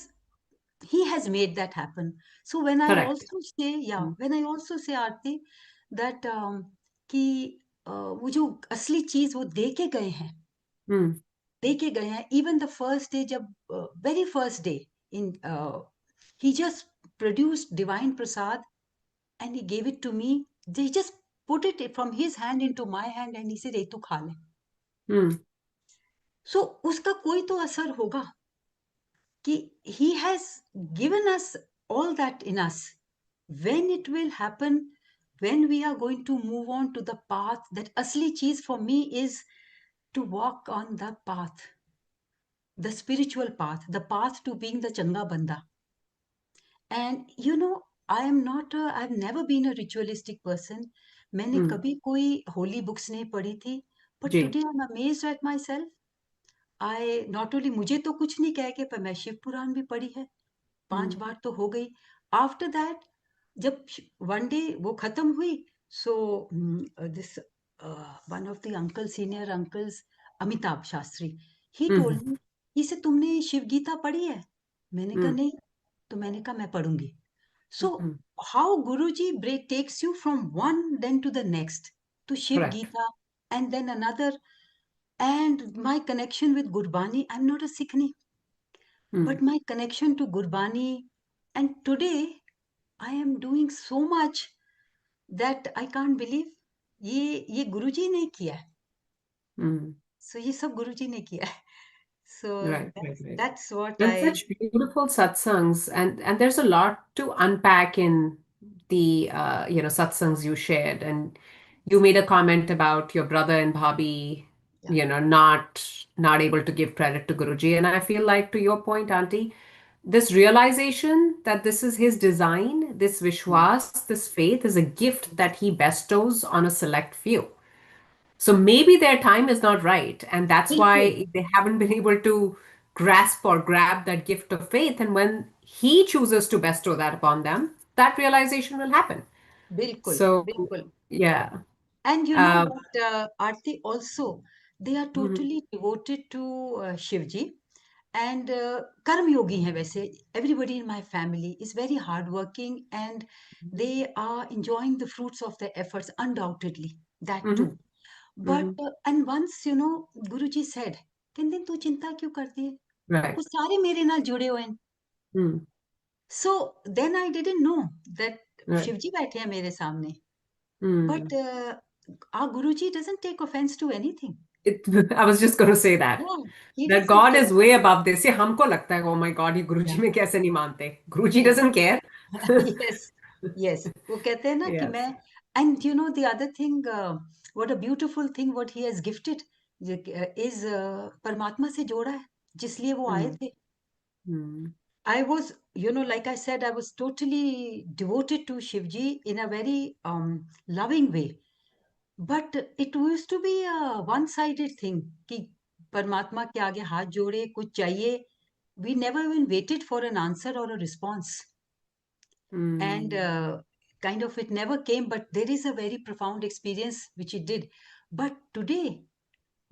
he has made that happen. So when I Correct. also say, yeah, Hmm. when I also say Aarti that कि वो जो असली चीज वो दे के गए हैं, Hmm. दे के गए हैं. इवन द फर्स्ट डे, जब very first day in he just produced divine prasad and he gave it to me. They just put it from his hand into my hand and he said, "ए तू खा ले." Hmm. So उसका कोई तो असर होगा कि he has given us all that in us. When it will happen, when we are going to move on to the path, that asli cheez for me is to walk on the path. the spiritual path, the path to being the Changa Banda. And I've never been a ritualistic person. मैंने हम्म कभी कोई holy books नहीं पढ़ी थी. But ji today I'm amazed at myself. I not only मुझे तो कुछ नहीं कह के, पर मैं शिव पुराण भी पढ़ी है. 5 हम्म बार तो हो गई. After that, जब one day वो खत्म हुई, so this one of the senior uncles, Amitabh Shastri, he hmm told me, he said, तुमने शिव गीता पढ़ी है? मैंने कहा हम्म नहीं. तो मैंने कहा मैं पढ़ूंगी. So hmm how Guruji takes you from one then to the next, to Shiv correct Gita, and then another, and my connection with Gurbani. I'm not a Sikhni, hmm but my connection to Gurbani, and today I am doing so much that I can't believe ये गुरुजी ने किया है. हम्म So ये सब गुरुजी ने किया है. So right right right. that's what And I. such beautiful satsangs, and there's a lot to unpack in the satsangs you shared. And you made a comment about your brother and Bhabhi, Yeah. not able to give credit to Guruji. And I feel like, to your point, Auntie, this realization that this is his design, this Hmm. Vishwas, this faith, is a gift that he bestows on a select few. So maybe their time is not right, and that's बिल्कुल. why they haven't been able to grasp or grab that gift of faith. And when he chooses to bestow that upon them, that realization will happen. बिल्कुल. So, बिल्कुल. yeah. And you know Uh, what, Aarti, also, they are mhm, totally devoted to Shivji. And Karm Yogi hai वैसे. Everybody in my family is very hardworking, and they are enjoying the fruits of their efforts, undoubtedly. That mhm, too. But, mhm. and once, Guruji said, Tindin, tu चिंता क्यों करती है? वो Right. सारे मेरे नाल जुड़े हुए हैं. Mm, So then I didn't know that right. Shivji बैठे हैं मेरे सामने. But Mm. our Guruji doesn't take offense to anything. It, I was just going to say that. Yeah, he That doesn't God take. is way above this. ये हमको लगता है, oh my God, ये Yeah, गुरुजी में कैसे नहीं मानते. Guruji yeah. doesn't care. Yes, yes. वो कहते हैं ना कि Yes. मैं. And the other thing, what a beautiful thing what he has gifted is परमात्मा से जोड़ा है, जिसलिए वो आए Mm, थे. mm, I was, like I said, I was totally devoted to Shivji in a very loving way. But it used to be a one-sided thing कि परमात्मा के आगे हाथ जोड़े, कुछ चाहिए. We never even waited for an answer or a response. And mm, kind of it never came, but there is a very profound experience which it did. But today,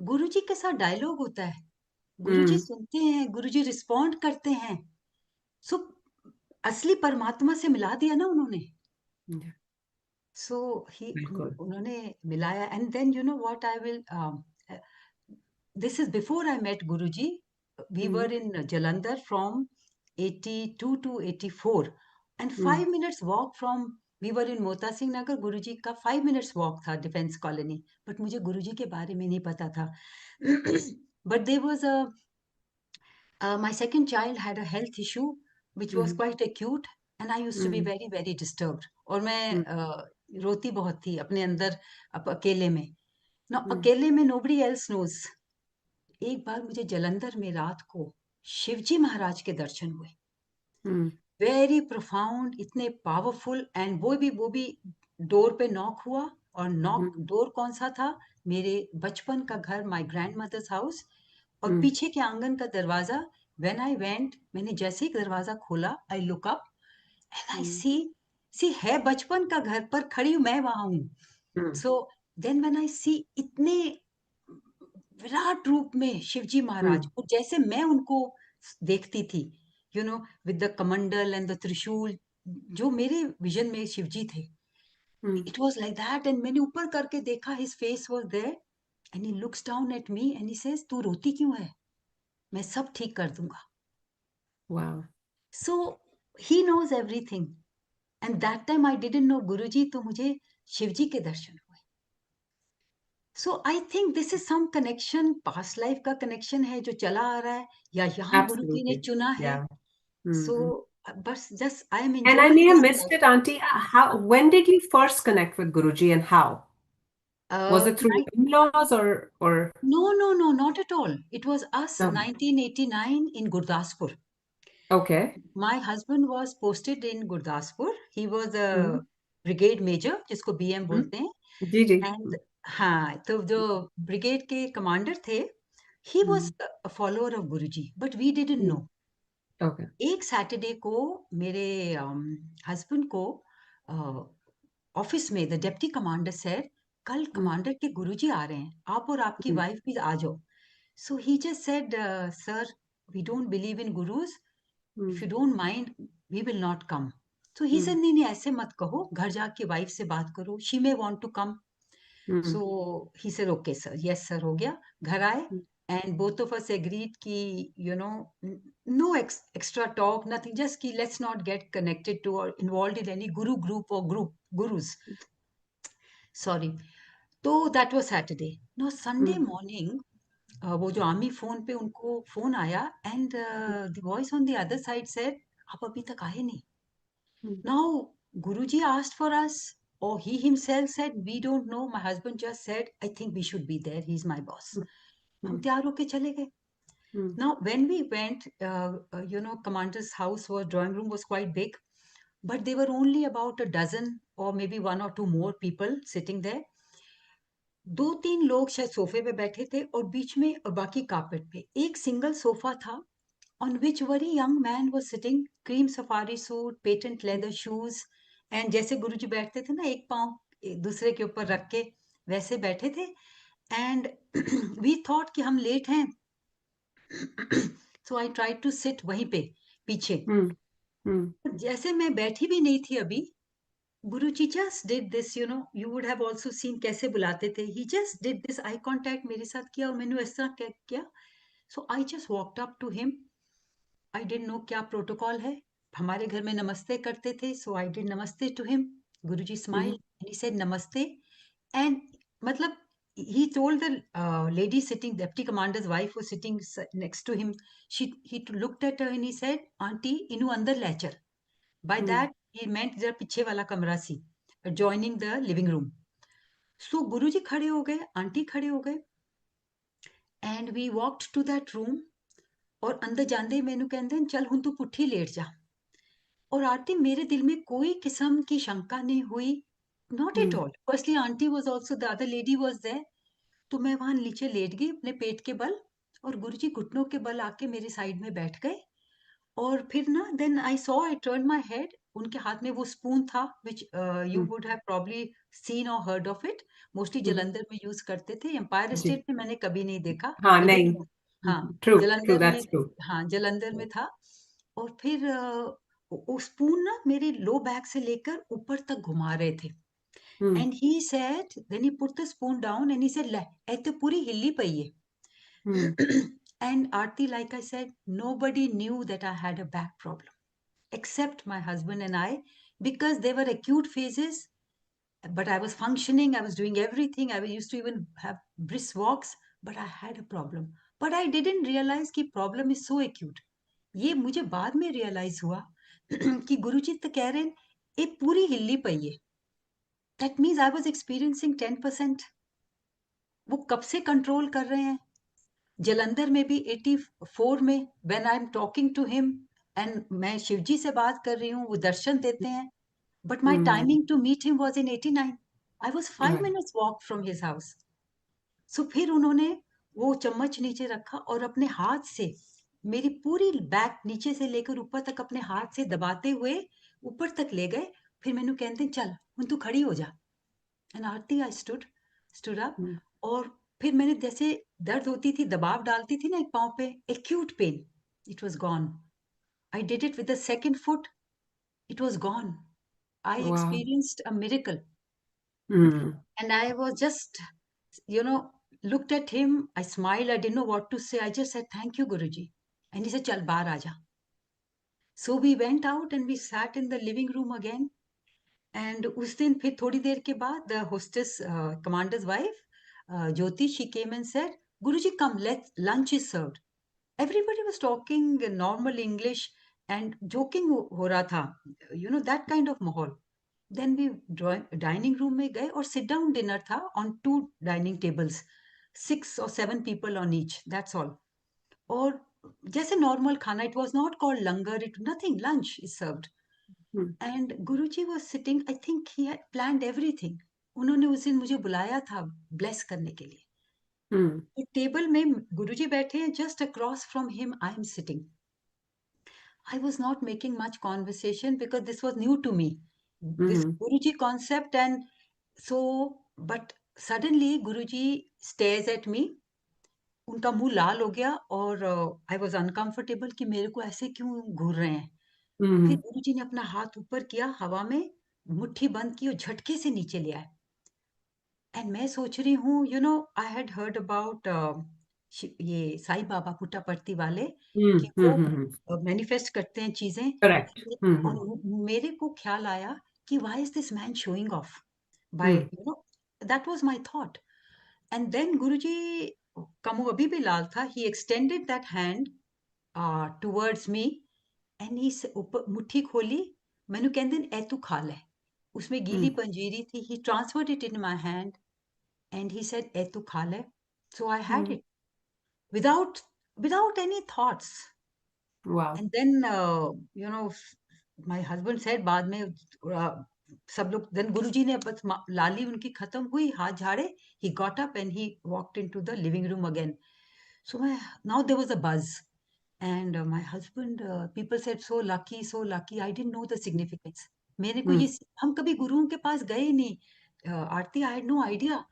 गुरुजी के साथ डायलॉग होता है. गुरुजी mm. सुनते हैं, गुरुजी respond करते हैं. सो असली परमात्मा से मिला दिया ना उन्होंने. Yeah, So बिल्कुल. उन्होंने मिलाया. And then what I will, this is before I met Guruji. We were Mm, in Jalandhar from 82 to 84, and mm, 5 minutes walk from. We were in Mota Singh Nagar. Guruji का 5 minutes walk था Defense Colony. But मुझे गुरुजी के बारे में नहीं पता था. But there was a my second child had a health issue which was mm, quite acute, and I used to be mm, very very disturbed. और मैं mm, रोती बहुत थी अपने अंदर, अकेले में. Now mm, अकेले में nobody else knows. एक बार मुझे जलंधर में रात को शिवजी महाराज के दर्शन हुए. mm, वेरी प्रोफाउंड, इतने पावरफुल. एंड वो भी डोर पे नॉक हुआ. और नॉक mm, डोर कौन सा था? मेरे बचपन का घर, माय ग्रैंड मदर्स हाउस. और mm, पीछे के आंगन का दरवाजा. व्हेन आई वेंट, मैंने जैसे ही दरवाजा खोला, I look up and I mm, सी है बचपन का घर, पर खड़ी हूं मैं वहां हूं. mm, so then when I see इतने विराट रूप में शिवजी महाराज, mm, और जैसे मैं उनको देखती थी, with the kamandal and the trishul, जो मेरे विजन में शिवजी थे, mm. It was like that. And मैंने ऊपर करके देखा, his face was there, and he looks down at me and he says, तू रोती क्यों है? मैं सब ठीक कर दूंगा. Wow. So he knows everything. And that time I didn't know Guruji, तो मुझे शिवजी के दर्शन हुए. So I think this is some connection, past life का कनेक्शन है जो चला आ रहा है, या यहाँ गुरु जी ने Absolutely. चुना है. Yeah. सो Mm. बस just I am And I may enjoying have this missed life. it, Auntie. How, when did you first connect with Guruji and how? Was it through in-laws or No, not at all. It was us, no? 1989 in Gurdaspur. Okay. My husband was posted in Gurdaspur. He was hmm, a brigade major, जिसको BM हम्म, बोलते हैं. जी जी. And हाँ, तो जो brigade के commander थे, he was hmm, a follower of Guruji, but we didn't know. okay. एक Saturday को मेरे हस्बैंड को ऑफिस में द डेप्टी कमांडर सेड, कल हम्म, कमांडर के गुरुजी आ रहे हैं, आप और आपकी हम्म, वाइफ भी आ जाओ. So he just said, sir, we don't believe in gurus, if hmm, you don't mind we will not come. तो ही सेड, हम्म, नहीं नहीं ऐसे मत कहो, घर जाके वाइफ से बात करो, she may want to come. Hmm, so he said okay sir, yes sir, हो गया. घर आए हम्म, and both of us agreed ki, you know, no extra talk, nothing, just ki let's not get connected to or involved in any guru group or gurus. Sorry. तो that was Saturday. Now Sunday hmm, morning, वो जो army phone पे उनको phone आया, and the voice on the other side said, आप अभी तक आए नहीं. हम्म, Now Guruji asked for us, or he himself said, we don't know. My husband just said, I think we should be there, he's my boss. हम हम्म, तैयार होके चले गए. हम्म, Now, when we went, commander's house was, drawing room was quite big, but there were only about a dozen or maybe one or two more people sitting there. दो तीन लोग शायद सोफे पे बैठे थे और बीच में, और बाकी कारपेट पे एक सिंगल सोफा था, on which very young man was sitting, cream safari suit, patent leather shoes, and जैसे गुरुजी बैठते थे ना, एक पाँव दूसरे के ऊपर रख के, वैसे बैठे थे. And we thought कि हम लेट हैं. So I tried to sit वहीं पे पीछे. हम्म, हम्म, जैसे मैं बैठी भी नहीं थी अभी, गुरुजी just did this, you would have also seen कैसे बुलाते थे. He just did this eye contact मेरे साथ किया और मैंने इस तरह किया. So I just walked up to him. I didn't know क्या प्रोटोकॉल है. हमारे घर में नमस्ते करते थे. So I did namaste to him. Guruji smiled hmm, and he said namaste. And मतलब, he told the lady sitting, deputy commander's wife was sitting next to him. He looked at her and he said, Auntie, inu andar ले चल. By hmm, that he meant जरा पीछे वाला कमरा सी, adjoining the living room. So गुरुजी खड़े हो गए, aunty खड़े हो गए, and we walked to that room. और अंदर जांदे मैनू कहंदे चल हुण तू पुट्ठी लेट जा. और आरती, मेरे दिल में कोई किस्म की शंका नहीं हुई, not at hmm, all. Firstly aunty was also, the other lady was there. तो मैं वहां नीचे लेट गई अपने पेट के बल, और गुरुजी घुटनों के बल आके मेरे साइड में बैठ गए. और फिर ना, then I saw, I turn my head, उनके हाथ में वो स्पून था, which you hmm, would have probably seen और heard of it. Mostly hmm, Jalandhar में यूज करते थे, एम्पायर जी. स्टेट में मैंने कभी नहीं देखा. हाँ इधर, नहीं. हाँ, ट्रू ट्रू, जलंधर में, दैट्स ट्रू. हाँ जलंधर में था. और फिर वो स्पून ना मेरे लो बैक से लेकर ऊपर तक घुमा रहे थे. Hmm, and he said, then he put the spoon down and he said, ले ए तो पूरी हिल्ली पई है. हम्म, And Aarti, like I said, nobody knew that I had a back problem except my husband and I, because they were acute phases. But I was functioning, I was doing everything. I used to even have brisk walks, but I had a problem. But I didn't realize कि problem is so acute. ये मुझे बाद में realize हुआ कि गुरुजी तो कह रहे हैं ये पूरी हिल्ली पई है. That means I was experiencing 10%. वो कब से कंट्रोल कर रहे हैं. जलंधर में भी 84 में, when I am talking to him, and मैं शिवजी से बात कर रही हूँ, वो दर्शन देते हैं, but my hmm, timing to meet him was in 89. I was 5 right. Minutes walk from his house. So फिर उन्होंने वो चम्मच नीचे रखा और अपने हाथ से मेरी पूरी बैक नीचे से लेकर ऊपर तक अपने हाथ से दबाते हुए ऊपर तक ले गए. फिर मैंने कहते चल हुन तू खड़ी हो जा. And Aarti, I stood up. Hmm, और फिर मैंने जैसे दर्द होती थी, दबाव डालती थी ना एक पाँव पे, acute pain, it was gone. I did it with the second foot, it was gone. I wow. Experienced a miracle. Hmm, and I was just, you know, looked at him. I smiled. I didn't know what to say. I just said, Thank you, Guruji. And he said, Chal, bahar aaja. So we went out and we sat in the living room again. And उस दिन फिर थोड़ी देर के बाद, the hostess, commander's wife, Jyoti, she came and said, Guruji, come, let's, lunch is served. Everybody was talking normal English and joking हो रहा था, that kind of माहौल. देन वी डाइनिंग रूम में गए और सिट डाउन डिनर था on 2 dining tables, 6 or 7 people on each, that's all. और जैसे नॉर्मल खाना, it was not called langar, it nothing, lunch is served. Hmm and Guruji was sitting, I think he had planned everything. उन्होंने उस दिन मुझे बुलाया था bless करने के लिए। हम्म तो टेबल में गुरुजी बैठे हैं, just across from him I am sitting. I was not making much conversation because this was new to me, this hmm Guruji concept. And so, but suddenly Guruji stares at me, उनका मुंह लाल हो गया और I was uncomfortable कि मेरे को ऐसे क्यों घूर रहे हैं। फिर हम्म गुरुजी ने अपना हाथ ऊपर किया हवा में, मुट्ठी बंद की और झटके से नीचे ले आए। एंड मैं सोच रही हूँ, you know, I had heard about ये साईं बाबा पुट्टापर्ती वाले, कि वो हम्म। मैनिफेस्ट करते हैं चीजें। करेक्ट। और मेरे को ख्याल आया कि why is this man showing off by, hmm you know, that was my thought. And then Guruji का मुंह अभी भी लाल था, he extended that hand towards me and he ऊपर मुट्ठी खोली। मैंने कहते ए तू खा ले, उसमें गीली हम्म पंजीरी थी, he transferred it in my hand and he said, "Eh, tu kha le." So I had hmm. it without without any thoughts. वाह। And then, you know, my husband said बाद में सब लोग, then गुरुजी ने बस लाली उनकी खत्म हुई, हाथ झाड़े, he got up and he walked into the living room again. So now there was a buzz. And my husband, people said, so lucky, so lucky. I didn't know the significance. मेरे को ये, हम्म। हम कभी गुरुओं के पास गए नहीं। आरती, I had no idea.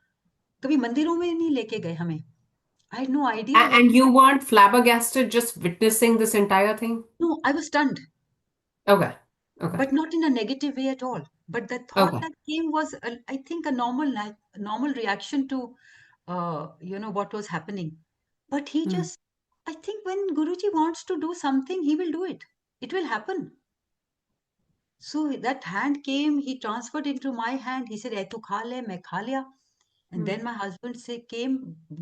कभी मंदिरों में नहीं लेके गए हमें। I had no idea what. And you weren't flabbergasted just witnessing this entire thing? No, I was stunned, Okay. Okay. but not in a negative way at all. But the thought Okay. that came was, I think, a normal reaction to, you know, what was happening. But he Mm, just, I think, when Guruji wants to do something, he will do it. It will happen. So that hand came, he transferred into my hand. He said, "Eh, tu kha le," मैं खा लिया. And mm, then my husband say came,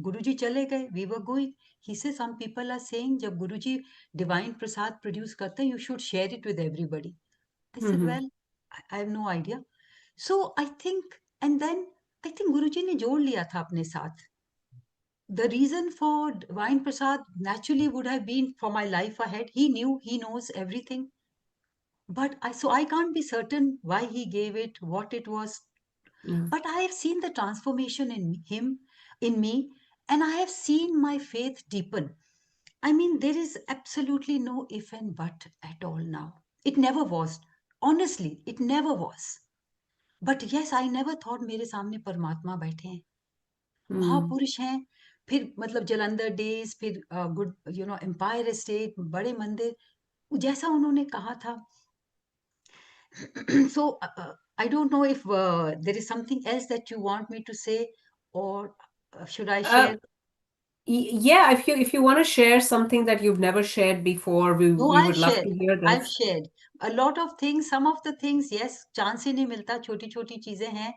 Guruji chale gaye, we were going. He said, some people are saying, जब Guruji divine prasad produce करते हैं, you should share it with everybody. I said, mhm, well, I have no idea. So I think, and then I think Guruji ने जोड़ लिया था अपने साथ. The reason for divine prasad naturally would have been for my life ahead. He knew, he knows everything. But I can't be certain why he gave it, what it was. yeah. But I have seen the transformation in him, in me, and I have seen my faith deepen. I mean, there is absolutely no if and but at all now. It never was. Honestly, it never was. But yes, I never thought मेरे सामने परमात्मा बैठे हैं, Mm. महापुरुष हैं। फिर मतलब Jalandhar days, फिर good, you know, Empire Estate, बड़े मंदिर, जैसा उन्होंने कहा था। So I don't know if there is something else that you want me to say, or should I Uh, share? yeah, if you want to share something that you've never shared before, we No, we I've would love shared. to hear I've this. shared a lot of things. Some of the things, yes, chance ही नहीं मिलता, छोटी छोटी चीजें हैं.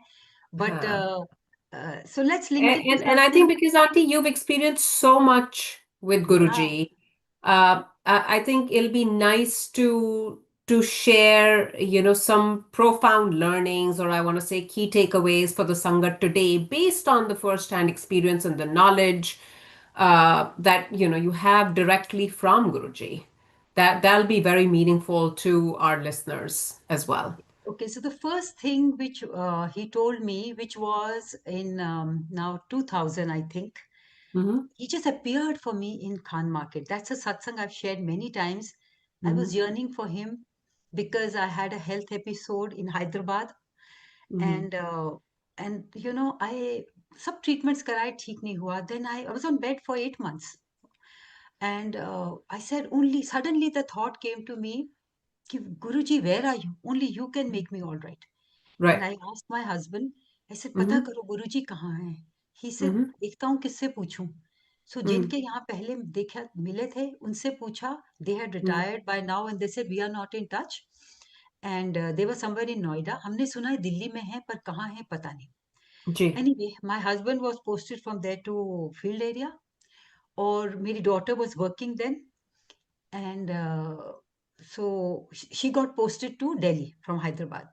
But Huh. so let's link And, it to and I think something. because Auntie, you've experienced so much with Yeah. Guruji, I think it'll be nice to share, some profound learnings, or I want to say key takeaways for the Sangat today, based on the first-hand experience and the knowledge that you have directly from Guruji. That'll be very meaningful to our listeners as well. Okay. So the first thing which he told me, which was in now 2000, I think, Hmm. he just appeared for me in Khan Market. That's a satsang I've shared many times. I was Hmm. yearning for him because I had a health episode in Hyderabad, Hmm. and you know, I सब treatments कराए, ठीक नहीं हुआ. Then I was on bed for 8 months, and I said, only suddenly the thought came to me कि Guruji, where are you? Only you can make me all right. And Right. I asked my husband, I said, पता Hmm. करो गुरुजी कहाँ हैं? He said, Hmm. देखता हूँ किससे पूछूं. So Hmm. जिनके यहाँ पहले देखा मिले थे, उनसे पूछा. They had Hmm. retired by now, and they said we are not in touch. And they were somewhere in Noida. हमने सुना है दिल्ली में है, पर कहाँ है पता नहीं. जी. Anyway, my husband was posted from there to field area, और मेरी daughter was working then, and so she got posted to Delhi from Hyderabad.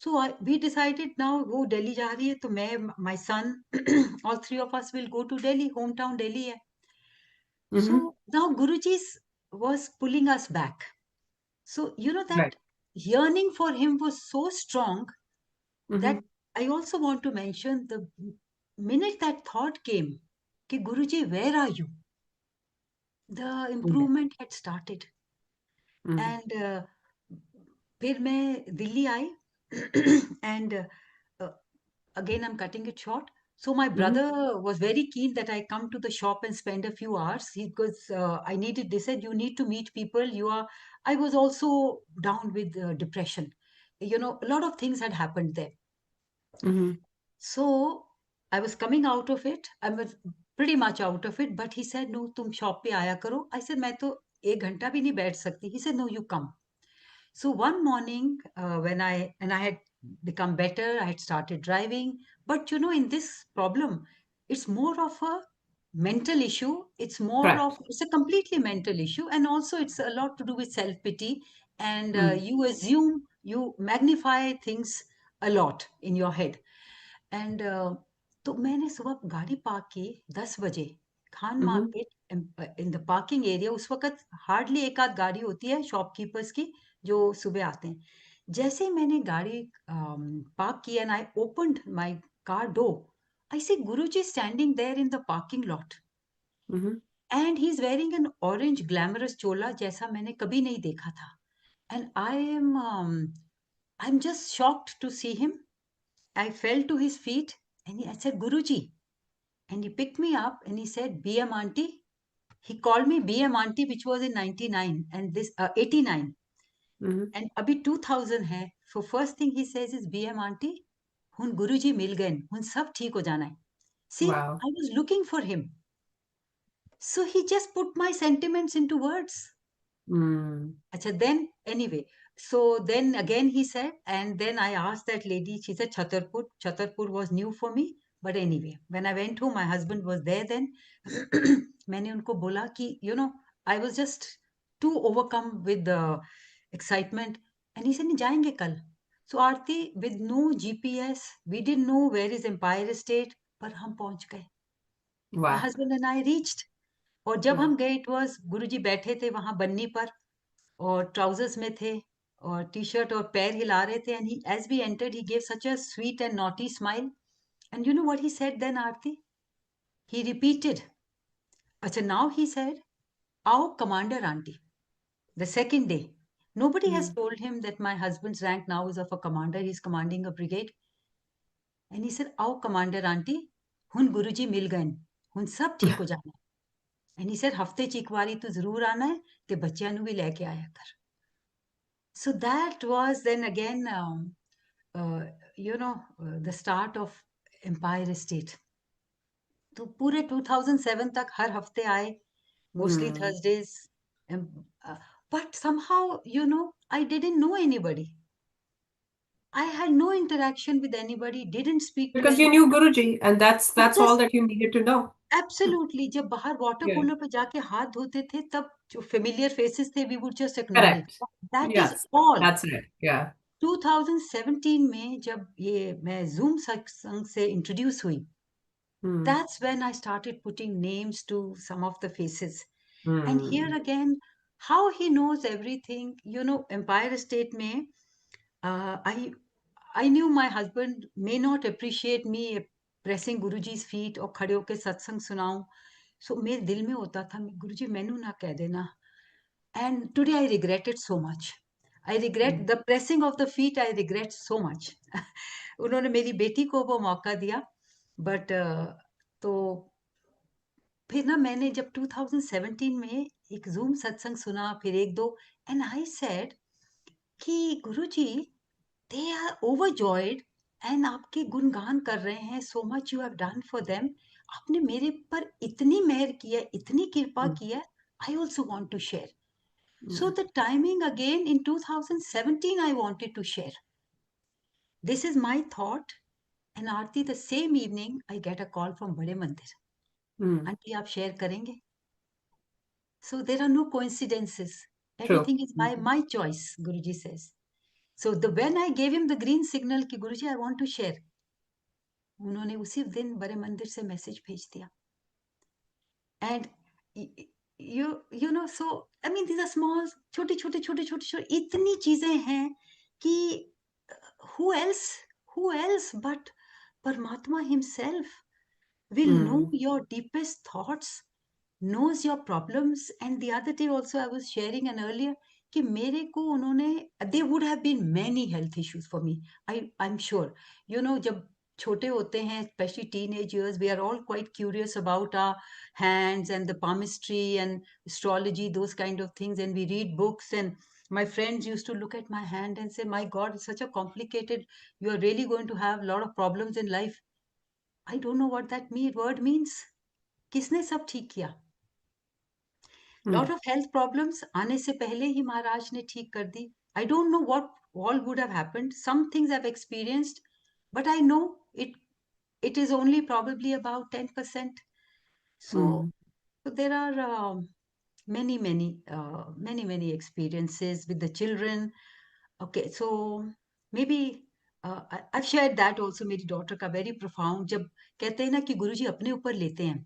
So we decided now वो दिल्ली जा रही है तो मैं, my son, all three of us will go to Delhi. Hometown Delhi है. Mm-hmm. So now Guruji's was pulling us back. So you know Right. that yearning for him was so strong that Mm-hmm. I also want to mention the minute that thought came, कि Guruji, where are you? The Mm-hmm. improvement had started. And फिर मैं दिल्ली आई and again I'm cutting it short. So my Mm-hmm. brother was very keen that I come to the shop and spend a few hours because I needed. They said you need to meet people. You are. I was also down with depression. You know, a lot of things had happened there. Mm-hmm. So I was coming out of it. I was pretty much out of it. But he said, no, तुम shop पे आया करो. I said, मैं तो 1 घंटा भी नहीं बैठ सकती. He said, no, you come. So one morning, when I had become better, I had started driving. But you know, in this problem, it's more of a mental issue. Correct. It's a completely mental issue, and also it's a lot to do with self pity. And Mm. you assume, you magnify things a lot in your head. And तो मैंने सुबह गाड़ी park की 10 बजे, Khan Mm-hmm. Market in the parking area. उस वक्त hardly एक आध गाड़ी होती है शॉपकीपर्स की जो सुबह आते हैं. जैसे ही मैंने गाड़ी पार्क की and I opened my car door, I see Guruji standing there in the parking lot Mm-hmm. And he is wearing an orange glamorous chola जैसा मैंने कभी नहीं देखा था. And I am just shocked to see him. I fell to his feet and I said, Guruji. And he picked me up and he said, BM Auntie. He called me BM Auntie, which was in 99 and this 89. Mm-hmm. And abhi 2000 hai. So first thing he says is BM Auntie. Hun Guruji mil gaye. Hun sab theek ho jana hai. See, Wow. I was looking for him. So he just put my sentiments into words. Mm. Acha, then anyway, so then again he said, and then I asked that lady, she said Chhatarpur. Chhatarpur was new for me. But anyway, when I went home, my husband was there then. मैंने उनको बोला कि, you know, I was just too overcome with the excitement. And he said, नहीं जाएंगे कल. So Aarti, with no GPS, we didn't know where is Empire State, पर हम पहुंच गए. My Wow. husband and I reached. और जब Yeah. हम गए, it was गुरुजी बैठे थे वहां बन्नी पर और ट्राउजर्स में थे और टी शर्ट और पैर हिला रहे थे. And as we entered he gave such a sweet and naughty smile. And you know what he said then, Aarti? He repeated. अच्छा, नाउ ही सेड, आओ commander aunty. The second day, nobody has Mm. told him that my husband's rank now is of a commander. He's commanding a brigade. And he said, आओ commander aunty, हुन गुरुजी मिल गए, हुन सब ठीक हो जाना. And he said, हफ्ते च एक वारी तू जरूर आना है ते बच्चियां नु भी लेके आया कर. So that was then again, the start of Empire State. तो पूरे 2007 तक हर हफ्ते आए, mostly Mm. Thursdays. But somehow, I didn't know anybody. I had no interaction with anybody, didn't speak to Because you anyone. knew Guruji, and that's all Because that you needed to know. absolutely, जब बाहर water Yeah. Cooler पे जाके हाथ धोते थे, तब जो familiar faces थे, we would just acknowledge. Correct. That is Yes. all. That's it. Yeah. 2017 में जब ये मैं Zoom सत्संग से इंट्रोड्यूस हुई, Mm. that's when I started putting names to some of the faces. And here Mm. again, how he knows everything, Empire State में, uh, I I knew my husband may not appreciate me pressing Guruji's feet और खड़े होके सत्संग सुनाऊं. So मेरे दिल में होता था, गुरुजी मैनू ना कह देना. And today I regret it so much. I regret Mm. the pressing of the feet. I regret so much. उन्होंने मेरी बेटी को वो मौका दिया. बट तो फिर ना मैंने जब 2017 में एक जूम सत्संग सुना, फिर एक दो, एंड आई सेड कि गुरुजी, दे आर ओवरजॉयड एंड आपके गुणगान कर रहे हैं. So much you have done for them. आपने मेरे पर इतनी मेहर की है, इतनी कृपा Mm. की है. I also want to share. So Mm. the timing again in 2017, I wanted to share. This is my thought. And Aarti, the same evening, I get a call from Bade Mandir. Mm. Auntie, आप share करेंगे? So there are no coincidences. True. Everything is by Mm. my choice, Guruji says. So when I gave him the green signal कि गुरुजी I want to share, उन्होंने उसी दिन बड़े मंदिर से message भेज दिया. And you know, so I mean these are small, छोटी इतनी चीजें हैं कि who else but Paramatma himself will know Hmm. your deepest thoughts, knows your problems. And the other day also I was sharing an earlier कि मेरे को उन्होंने, there would have been many health issues for me. I'm sure, you know, जब छोटे होते हैं, especially teenage years, we are all quite curious about our hands and the palmistry and astrology, those kind of things, and we read books. And my friends used to look at my hand and say, my God, it's such a complicated, you are really going to have a lot of problems in life. I don't know what that word means. किसने सब ठीक किया? Hmm. Lot of health problems आने से पहले ही महाराज ने ठीक कर दी. I don't know what all would have happened. Some things I've experienced, but I know it is only probably about 10%. So, Hmm. so there are many experiences with the children. Okay, so maybe I've shared that also. मेरी daughter का very profound, जब कहते हैं ना कि गुरुजी अपने ऊपर लेते हैं.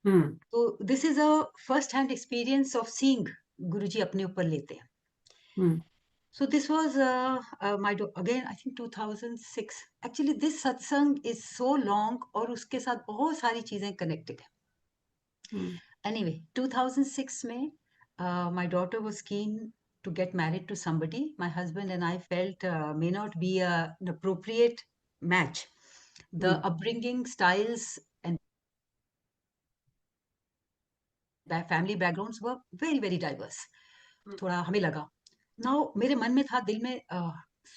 Hmm. So this is a first hand experience of seeing गुरुजी अपने ऊपर लेते हैं. Hmm. So this was again I think 2006. Actually this satsang is so long और उसके साथ बहुत सारी चीजें connected है. Hmm. Anyway, 2006 में my daughter was keen to get married to somebody. My husband and I felt may not be an appropriate match. The Hmm. upbringing styles and family backgrounds were very diverse. थोड़ा हमें लगा. Now मेरे मन में था, दिल में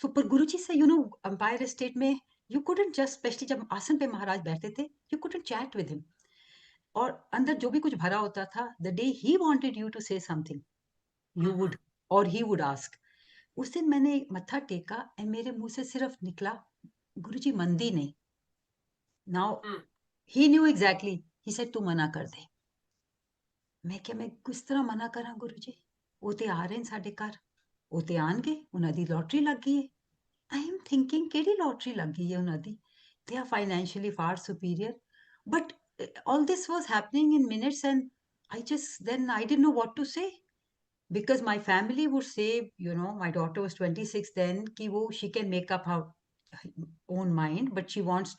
super गुरुजी से, you know, Empire Estate में you couldn't just, especially जब आसन पे महाराज बैठते थे, you couldn't chat with him. और अंदर जो भी कुछ भरा होता था, the day he wanted you to say something, you would, or he would ask. उस दिन मैंने मत्था टेका और मेरे मुंह से सिर्फ निकला, गुरुजी मंदी नहीं. Now Hmm. he knew exactly. He said तू मना कर दे. मैं किस तरह मना करा गुरुजी? ਉਹ ਤੇ ਆ ਰਹੇ ਨੇ ਸਾਡੇ ਘਰ, ਉਹ ਤੇ ਆਣਗੇ, ਉਹਨਾਂ ਦੀ ਲੋਟਰੀ ਲੱਗ ਗਈ ਹੈ. I am thinking ਕਿਹੜੀ ਲੋਟਰੀ ਲੱਗ ਗਈ ਹੈ ਉਹਨਾਂ ਦੀ? They are financially far superior. But all this was happening in minutes, and I didn't know what to say. Because my family would say, you know, my daughter was 26 then, ki she can make up her own mind, but she wants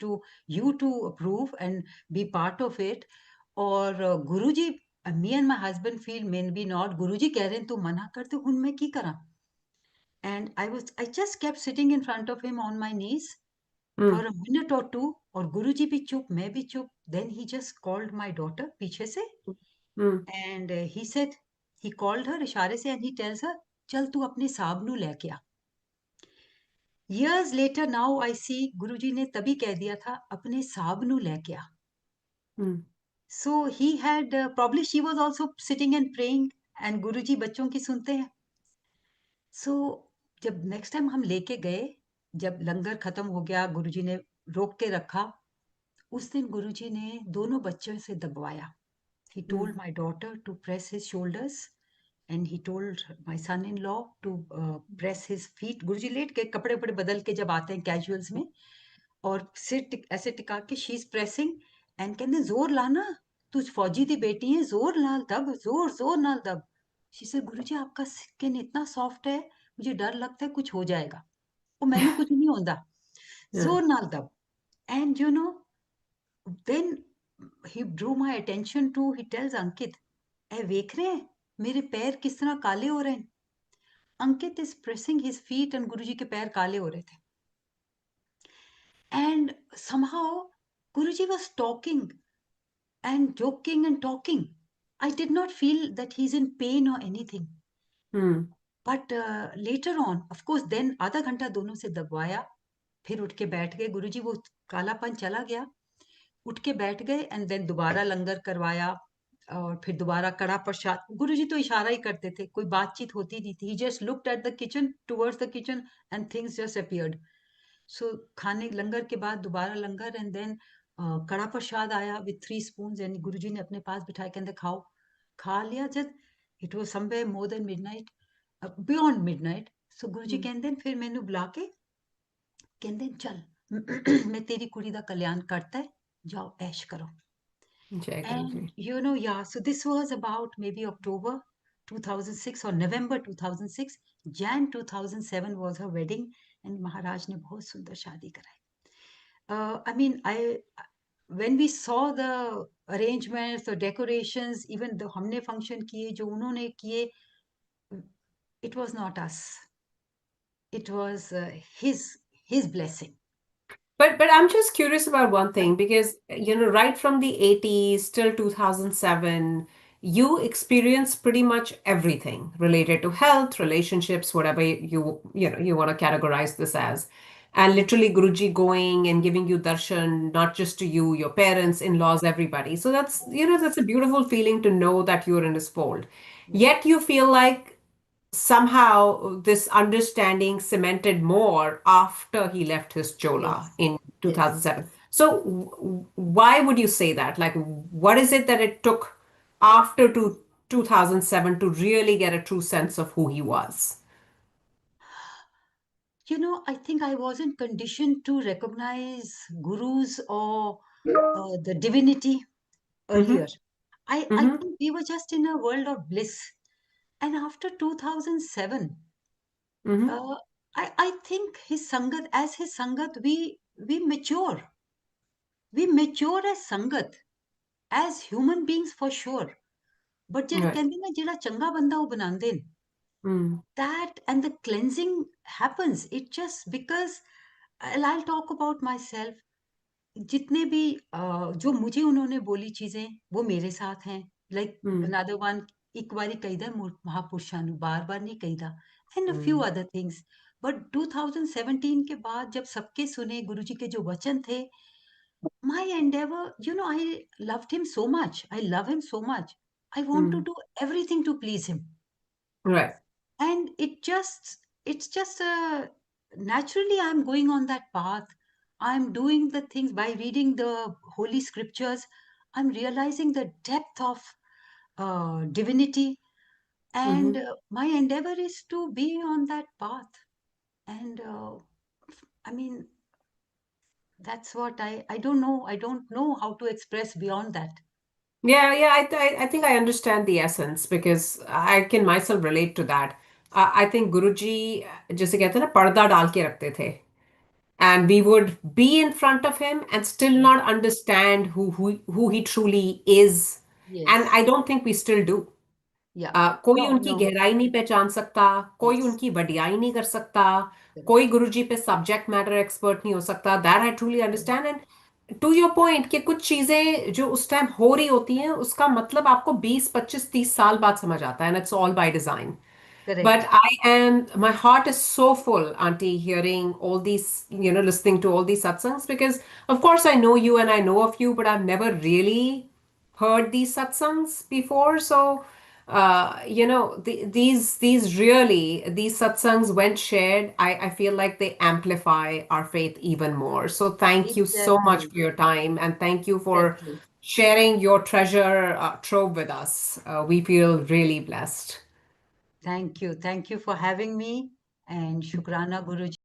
you to approve and be part of it. Or Guruji, me and my husband feel maybe not. Guruji कह रहे हैं तू मना कर, तो hun मैं की करा? And I just kept sitting in front of him on my knees for Hmm. a minute or two. और गुरुजी भी चुप, मैं भी चुप. Then he just called my daughter पीछे से, Hmm. and he called her इशारे से, and he tells her, चल तू अपने साहब नू लेके आ. Years later now I see गुरुजी ने तभी कह दिया था अपने साहब नू लेके आ. Hmm. So he had probably she was also sitting and praying, and गुरुजी बच्चों की सुनते हैं. So जब नेक्स्ट टाइम हम लेके गए, जब लंगर खत्म हो गया, गुरुजी ने रोक के रखा. उस दिन गुरुजी ने दोनों बच्चों से दबवाया. He Hmm. told my daughter to press his shoulders, and he told my son-in-law to press his feet. Guruji late के कपड़े वपड़े बदल के जब आते हैं कैजुअल्स में, और सिर ऐसे टिका के शी इज प्रेसिंग, एंड कहते जोर लाना, तू फौजी दी बेटी है, जोर नाल दब, जोर जोर नाल दब. शी से गुरुजी आपका स्किन इतना सॉफ्ट है, मुझे डर लगता है कुछ हो जाएगा. वो मैनू कुछ नहीं होता, Yeah. जोर नाल दब. And you no, then he drew my attention to, he tells Ankit, ए देख रहे हैं मेरे पैर किस तरह काले हो रहे हैं? अंकित is pressing his feet and गुरुजी के पैर काले हो रहे थे. And somehow Guruji was talking and joking and talking. I did not feel that he's in pain or anything. Hmm. But later on, of course, then आधा घंटा दोनों से दबवाया, फिर उठ के बैठ गए. गुरुजी वो कालापन चला गया, उठ के बैठ गए, एंड देन दोबारा लंगर करवाया, और फिर दोबारा कड़ा प्रसाद. गुरुजी तो इशारा ही करते थे, कोई बातचीत होती नहीं थी. He just looked at the kitchen, towards the kitchen, and things just appeared. So खाने लंगर के बाद दोबारा लंगर, एंड देन कड़ा प्रसाद आया विथ 3 स्पून, एंड गुरुजी ने अपने पास बिठाए, कहते खाओ. खा लिया. जब it was somewhere more than midnight, beyond midnight. So Guru ji ਕਹਿੰਦੇ ਨੇ, ਫਿਰ ਮੈਨੂੰ ਬੁਲਾ ਕੇ ਕਹਿੰਦੇ ਨੇ, ਚੱਲ ਮੈਂ ਤੇਰੀ ਕੁੜੀ ਦਾ ਕਲਿਆਣ ਕਰਤਾ ਹੈ, ਜਾਓ ਐਸ਼ ਕਰੋ। Jai Guru And Ji. yeah, so this was about maybe October 2006 or November 2006. Jan 2007 was her wedding, and Maharaj ने बहुत सुंदर शादी कराई. I mean, when we saw the arrangements, the decorations, even the हमने function किए जो उन्होंने किए, it was not us. It was his blessing. But I'm just curious about one thing because right from the 80s till 2007, you experienced pretty much everything related to health, relationships, whatever you want to categorize this as. And literally Guruji going and giving you darshan, not just to you, your parents, in-laws, everybody. So that's a beautiful feeling to know that you're in his fold. Yes, Yet you feel like somehow this understanding cemented more after he left his chola yes, in yes. 2007. So why would you say that? Like, what is it that it took after 2007 to really get a true sense of who he was? I think I wasn't conditioned to recognize gurus or the divinity Mm-hmm, earlier. I mm-hmm, think we were just in a world of bliss. And after 2007, mm-hmm, uh, I think his Sangat, we mature. We mature as Sangat, as human beings for sure. But ਜਿਹੜੇ right. ਕਹਿੰਦੇ ਨਾ ਜਿਹੜਾ ਚੰਗਾ ਬੰਦਾ ਉਹ ਬਣਾਉਂਦੇ ਨੇ, Mm, that and the cleansing happens. It just because I'll talk about myself. जितने भी जो मुझे उन्होंने बोली चीजें वो मेरे साथ हैं. Like mm, another one, ਇੱਕ ਵਾਰੀ ਕਹੀਦਾ ਮਹਾਪੁਰਸ਼ਾਂ ਨੂੰ, ਬਾਰ-ਬਾਰ ਨਹੀਂ ਕਹੀਦਾ. And a few mm, other things. But 2017 के बाद जब सबके सुने गुरुजी के जो वचन थे, my endeavor, I loved him so much. I love him so much. I want to mm. do everything to please him. Right. And it's just naturally I'm going on that path. I'm doing the things by reading the holy scriptures. I'm realizing the depth of divinity, Mm-hmm. and my endeavor is to be on that path. And I mean, that's what I don't know. I don't know how to express beyond that. Yeah, yeah, I think I understand the essence because I can myself relate to that. I think Guruji जैसे कहते हैं ना पर्दा डाल के रखते थे, and we would be in front of him and still Yeah. not understand who he truly is, and Yes. I don't think we still do. Yeah. कोई No, उनकी no. गहराई नहीं पहचान सकता, कोई Yes. उनकी वडियाई नहीं कर सकता, Correct. कोई गुरुजी पे सब्जेक्ट मैटर एक्सपर्ट नहीं हो सकता. That I truly understand. And to your point कि कुछ चीजें जो उस टाइम हो रही होती हैं उसका मतलब आपको 20 25 30 साल बाद समझ आता है, and it's all by design. But Correct. my heart is so full, Auntie, hearing all these, listening to all these satsangs, because of course I know you and I know of you, but I've never really heard these satsangs before. So, these satsangs, when shared, I feel like they amplify our faith even more. So thank you so much Exactly. for your time, and thank you for Exactly. sharing your treasure trove with us. We feel really blessed. Thank you. Thank you for having me. And Shukrana Guruji.